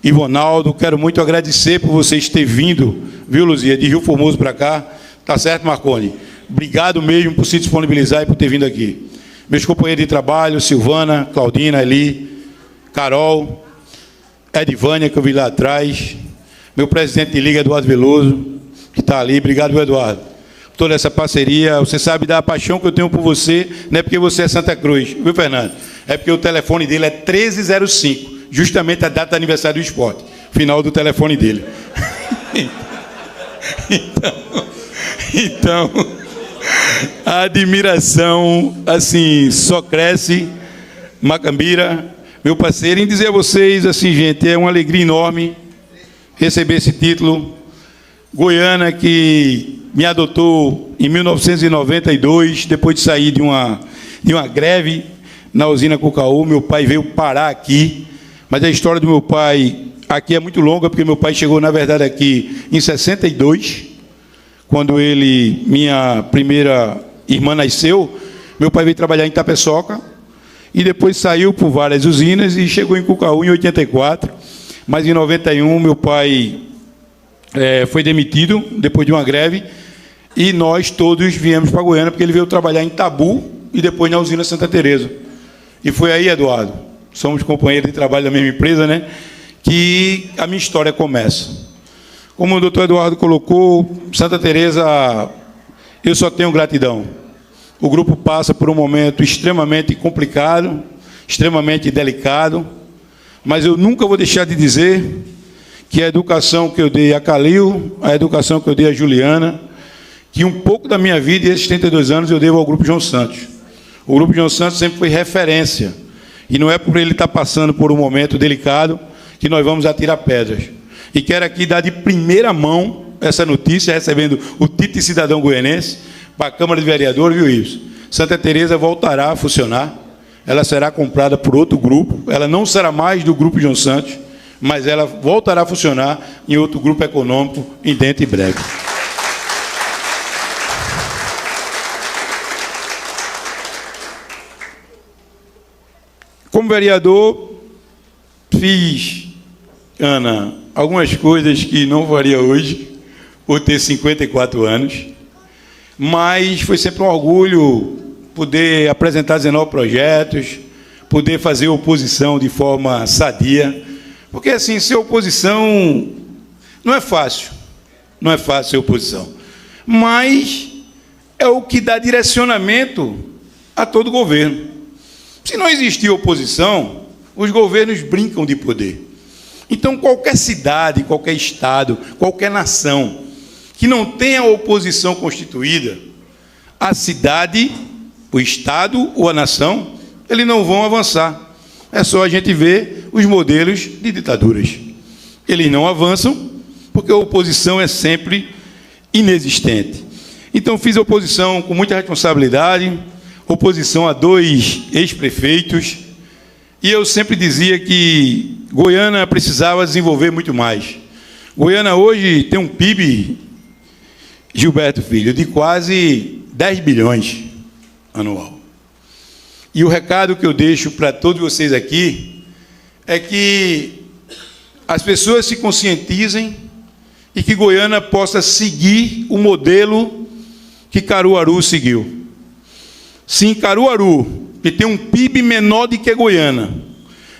Ivonaldo, quero muito agradecer por vocês terem vindo, viu, Luzia, de Rio Formoso para cá. Tá certo, Marconi? Obrigado mesmo por se disponibilizar e por ter vindo aqui. Meus companheiros de trabalho, Silvana, Claudina, Eli, Carol, Edivânia, que eu vi lá atrás, meu presidente de liga, Eduardo Veloso, que está ali. Obrigado, Eduardo. Toda essa parceria, você sabe da paixão que eu tenho por você, não é porque você é Santa Cruz, viu, Fernando? É porque o telefone dele é 1305, justamente a data do aniversário do esporte, final do telefone dele. Então, a admiração, assim, só cresce. Macambira, meu parceiro, em dizer a vocês, assim, gente, é uma alegria enorme receber esse título. Goiânia, que me adotou em 1992, depois de sair de uma greve na usina Cucaú. Meu pai veio parar aqui, mas a história do meu pai aqui é muito longa, porque meu pai chegou, na verdade, aqui em 62, quando minha primeira irmã nasceu. Meu pai veio trabalhar em Tapeçoca, e depois saiu por várias usinas e chegou em Cucaú em 84, mas em 91 meu pai foi demitido, depois de uma greve, e nós todos viemos para Goiânia, porque ele veio trabalhar em Tabu, e depois na usina Santa Teresa. E foi aí, Eduardo, somos companheiros de trabalho da mesma empresa, né, que a minha história começa. Como o doutor Eduardo colocou, Santa Teresa, eu só tenho gratidão. O grupo passa por um momento extremamente complicado, extremamente delicado, mas eu nunca vou deixar de dizer que a educação que eu dei a Calil, a educação que eu dei a Juliana, que um pouco da minha vida, e esses 32 anos, eu devo ao Grupo João Santos. O Grupo João Santos sempre foi referência, e não é por ele estar passando por um momento delicado que nós vamos atirar pedras. E quero aqui dar de primeira mão essa notícia, recebendo o título de cidadão goianense, para a Câmara de Vereadores, viu isso? Santa Teresa voltará a funcionar, ela será comprada por outro grupo, ela não será mais do Grupo João Santos, mas ela voltará a funcionar em outro grupo econômico em dentro e breve. Como vereador, fiz, Ana, algumas coisas que não faria hoje, por ter 54 anos, mas foi sempre um orgulho poder apresentar 19 projetos, poder fazer oposição de forma sadia, porque, assim, ser oposição não é fácil, não é fácil ser oposição, mas é o que dá direcionamento a todo governo. Se não existir oposição, os governos brincam de poder. Então, qualquer cidade, qualquer estado, qualquer nação que não tenha oposição constituída, a cidade, o estado ou a nação, eles não vão avançar. É só a gente ver os modelos de ditaduras. Eles não avançam porque a oposição é sempre inexistente. Então, fiz oposição com muita responsabilidade, oposição a 2 ex-prefeitos, e eu sempre dizia que Goiânia precisava desenvolver muito mais. Goiânia hoje tem um PIB, Gilberto Filho, de quase 10 bilhões anual. E o recado que eu deixo para todos vocês aqui é que as pessoas se conscientizem e que Goiânia possa seguir o modelo que Caruaru seguiu. Sim, Caruaru, que tem um PIB menor do que Goiânia,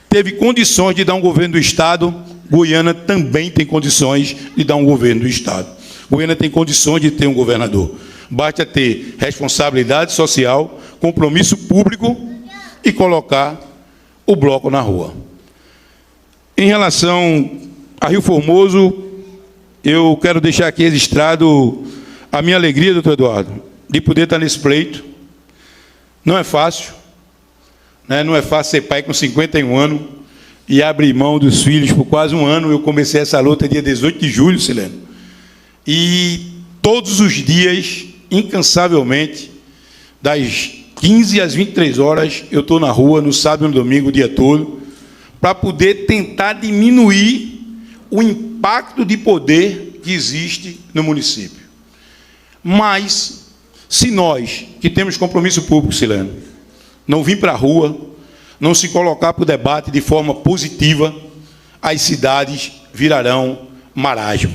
teve condições de dar um governo do Estado. Goiânia também tem condições de dar um governo do Estado. Goiânia tem condições de ter um governador. Basta ter responsabilidade social, compromisso público e colocar o bloco na rua. Em relação a Rio Formoso, eu quero deixar aqui registrado a minha alegria, doutor Eduardo, de poder estar nesse pleito. Não é fácil, né? Não é fácil ser pai com 51 anos e abrir mão dos filhos por quase um ano. Eu comecei essa luta dia 18 de julho, Sileno. E todos os dias, incansavelmente, das 15 às 23 horas, eu estou na rua, no sábado e no domingo, o dia todo, para poder tentar diminuir o impacto de poder que existe no município. Mas, se nós, que temos compromisso público, Sileno, não vir para a rua, não se colocar para o debate de forma positiva, as cidades virarão marasmo.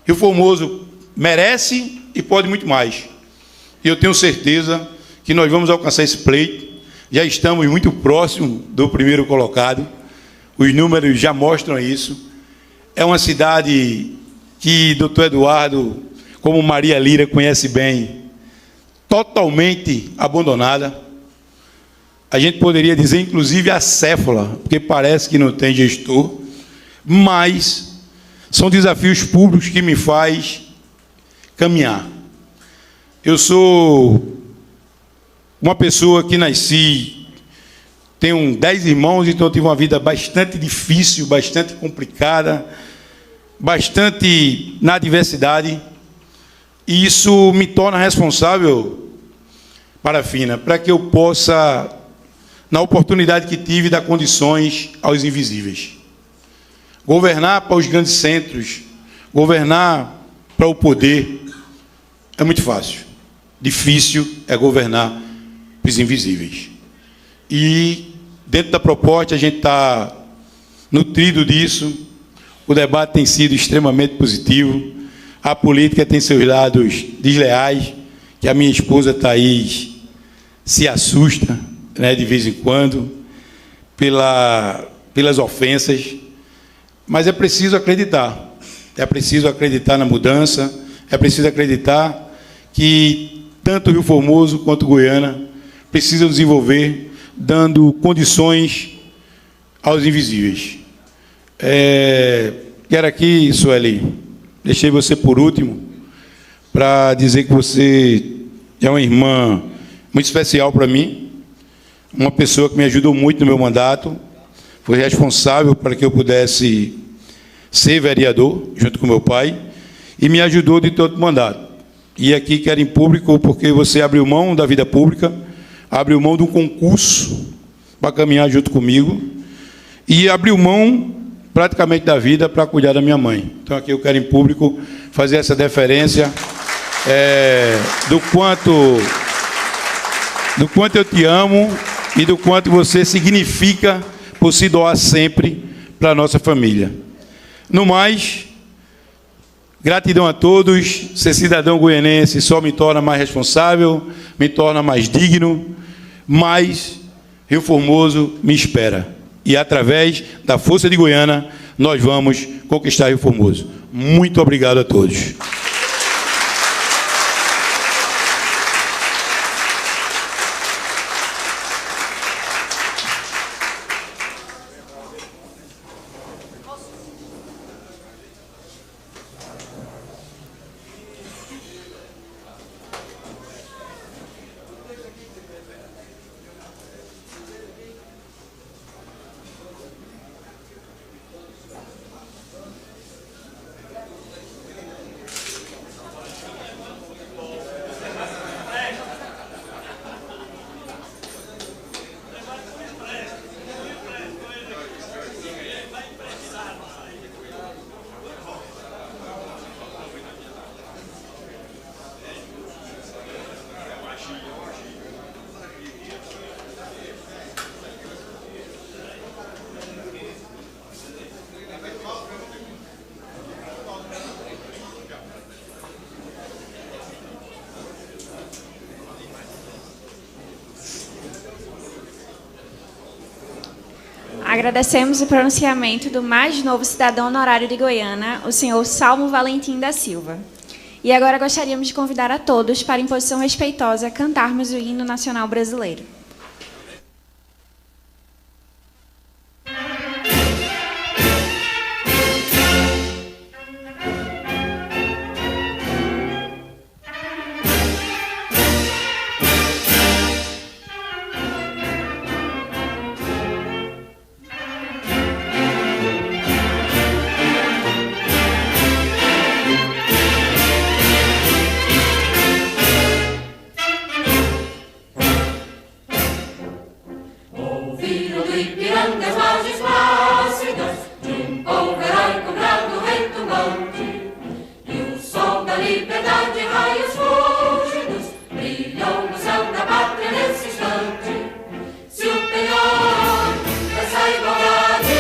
Rio Formoso merece e pode muito mais. E eu tenho certeza que nós vamos alcançar esse pleito. Já estamos muito próximos do primeiro colocado. Os números já mostram isso. É uma cidade que doutor Eduardo, como Maria Lira conhece bem, totalmente abandonada. A gente poderia dizer, inclusive, acéfala, porque parece que não tem gestor, mas são desafios públicos que me faz caminhar. Eu sou uma pessoa que nasci, tenho 10 irmãos, então eu tive uma vida bastante difícil, bastante complicada, bastante na adversidade, e isso me torna responsável, Parafina, para que eu possa, na oportunidade que tive, dar condições aos invisíveis. Governar para os grandes centros, governar para o poder, é muito fácil. Difícil é governar para os invisíveis. E, dentro da proposta, a gente está nutrido disso. O debate tem sido extremamente positivo. A política tem seus lados desleais, que a minha esposa Thaís se assusta, né, de vez em quando, pelas ofensas. Mas é preciso acreditar. É preciso acreditar na mudança. É preciso acreditar que tanto Rio Formoso quanto Goiânia precisam desenvolver, dando condições aos invisíveis. Quero aqui, Sueli, deixei você por último, para dizer que você é uma irmã muito especial para mim, uma pessoa que me ajudou muito no meu mandato, foi responsável para que eu pudesse ser vereador, junto com meu pai, e me ajudou de todo o mandato. E aqui quero em público, porque você abriu mão da vida pública, abriu mão de um concurso para caminhar junto comigo, e abriu mão praticamente da vida para cuidar da minha mãe. Então aqui eu quero em público fazer essa deferência do quanto eu te amo e do quanto você significa por se doar sempre para a nossa família. No mais, gratidão a todos. Ser cidadão goianense só me torna mais responsável, me torna mais digno, mas Rio Formoso me espera. E, através da força de Goiânia, nós vamos conquistar Rio Formoso. Muito obrigado a todos. Agradecemos o pronunciamento do mais novo cidadão honorário de Goiânia, o senhor Salmo Valentim da Silva. E agora gostaríamos de convidar a todos para, em posição respeitosa, cantarmos o hino nacional brasileiro. liberdade, raios fúlgidos, brilham no céu da pátria nesse instante. Se o penhor dessa igualdade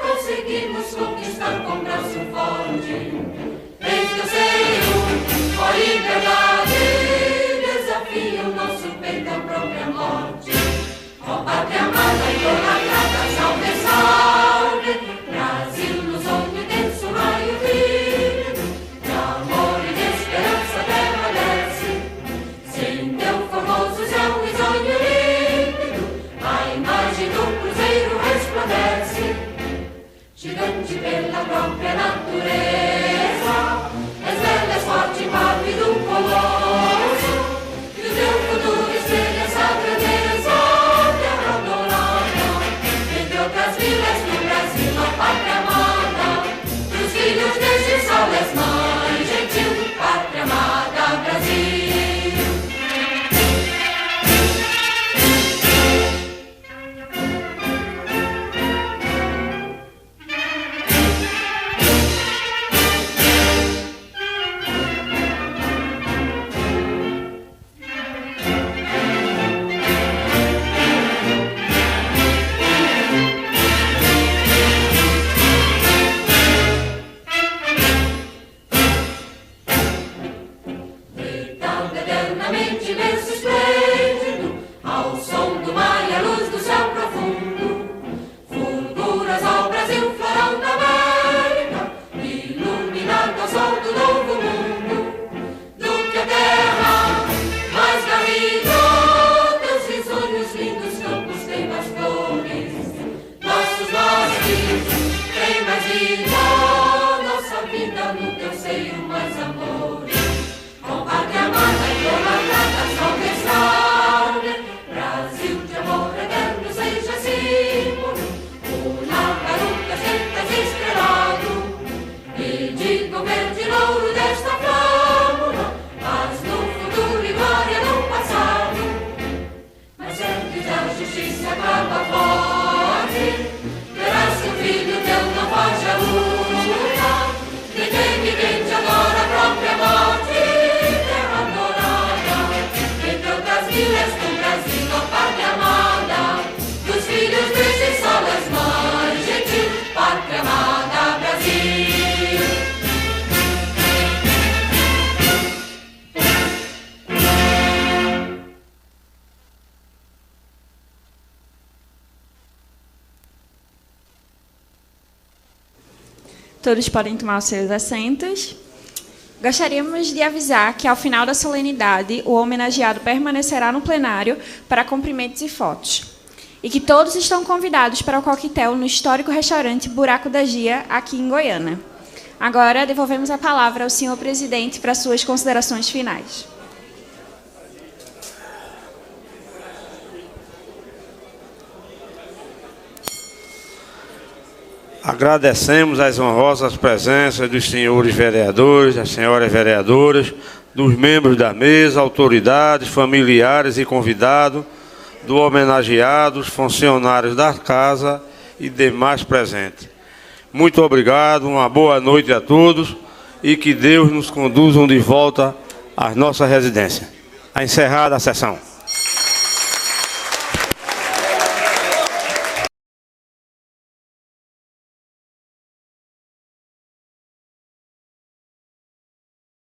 conseguimos conquistar com braço forte, desde o seio, ó liberdade, desafia o nosso peito à própria morte. Ó pátria amada, idolatrada, salve, salve, Brasil no sonho intenso, raio vívido, de amor e de esperança a terra desce. Sem teu formoso céu risonho límpido, a imagem do cruzeiro resplandece. Gigante pela própria natureza, és bela, és forte, pálido, colosso, e o teu futuro espelha essa grandeza, terra adorada, entre outras vilas do Brasil, a pátria amada, dos filhos deste sol és mãe gentil, pátria amada, Brasil. Gritando eternamente imenso esplêndido, ao som do mar e à luz do céu profundo, fulguras ao Brasil, florão da América, iluminado ao sol do novo mundo. Do que a terra mais garrida, teus risonhos lindos campos têm mais flores, nossos bosques têm mais vida, nossa vida no teu seio mais amores. Ó pátria amada, idolatrada, salve, salve, Brasil de amor eterno seja símbolo, una garupa sentas estrelado, e diga o verde louro desta flâmula, paz no futuro e glória no passado. Mas antes da justiça acaba forte, verás que o filho teu não foge à luta, nem teme quem te adora a própria morte, terra adorada, entre outras vilas do Brasil, ó pátria amada, dos filhos deste sol és mãe gentil, pátria amada, Brasil. Todos podem tomar os seus assentos. Gostaríamos de avisar que, ao final da solenidade, o homenageado permanecerá no plenário para cumprimentos e fotos. E que todos estão convidados para o coquetel no histórico restaurante Buraco da Gia, aqui em Goiânia. Agora, devolvemos a palavra ao senhor presidente para suas considerações finais. Agradecemos as honrosas presenças dos senhores vereadores, das senhoras vereadoras, dos membros da mesa, autoridades, familiares e convidados, do homenageado, funcionários da casa e demais presentes. Muito obrigado, uma boa noite a todos e que Deus nos conduza de volta à nossa residência. Encerrada a sessão.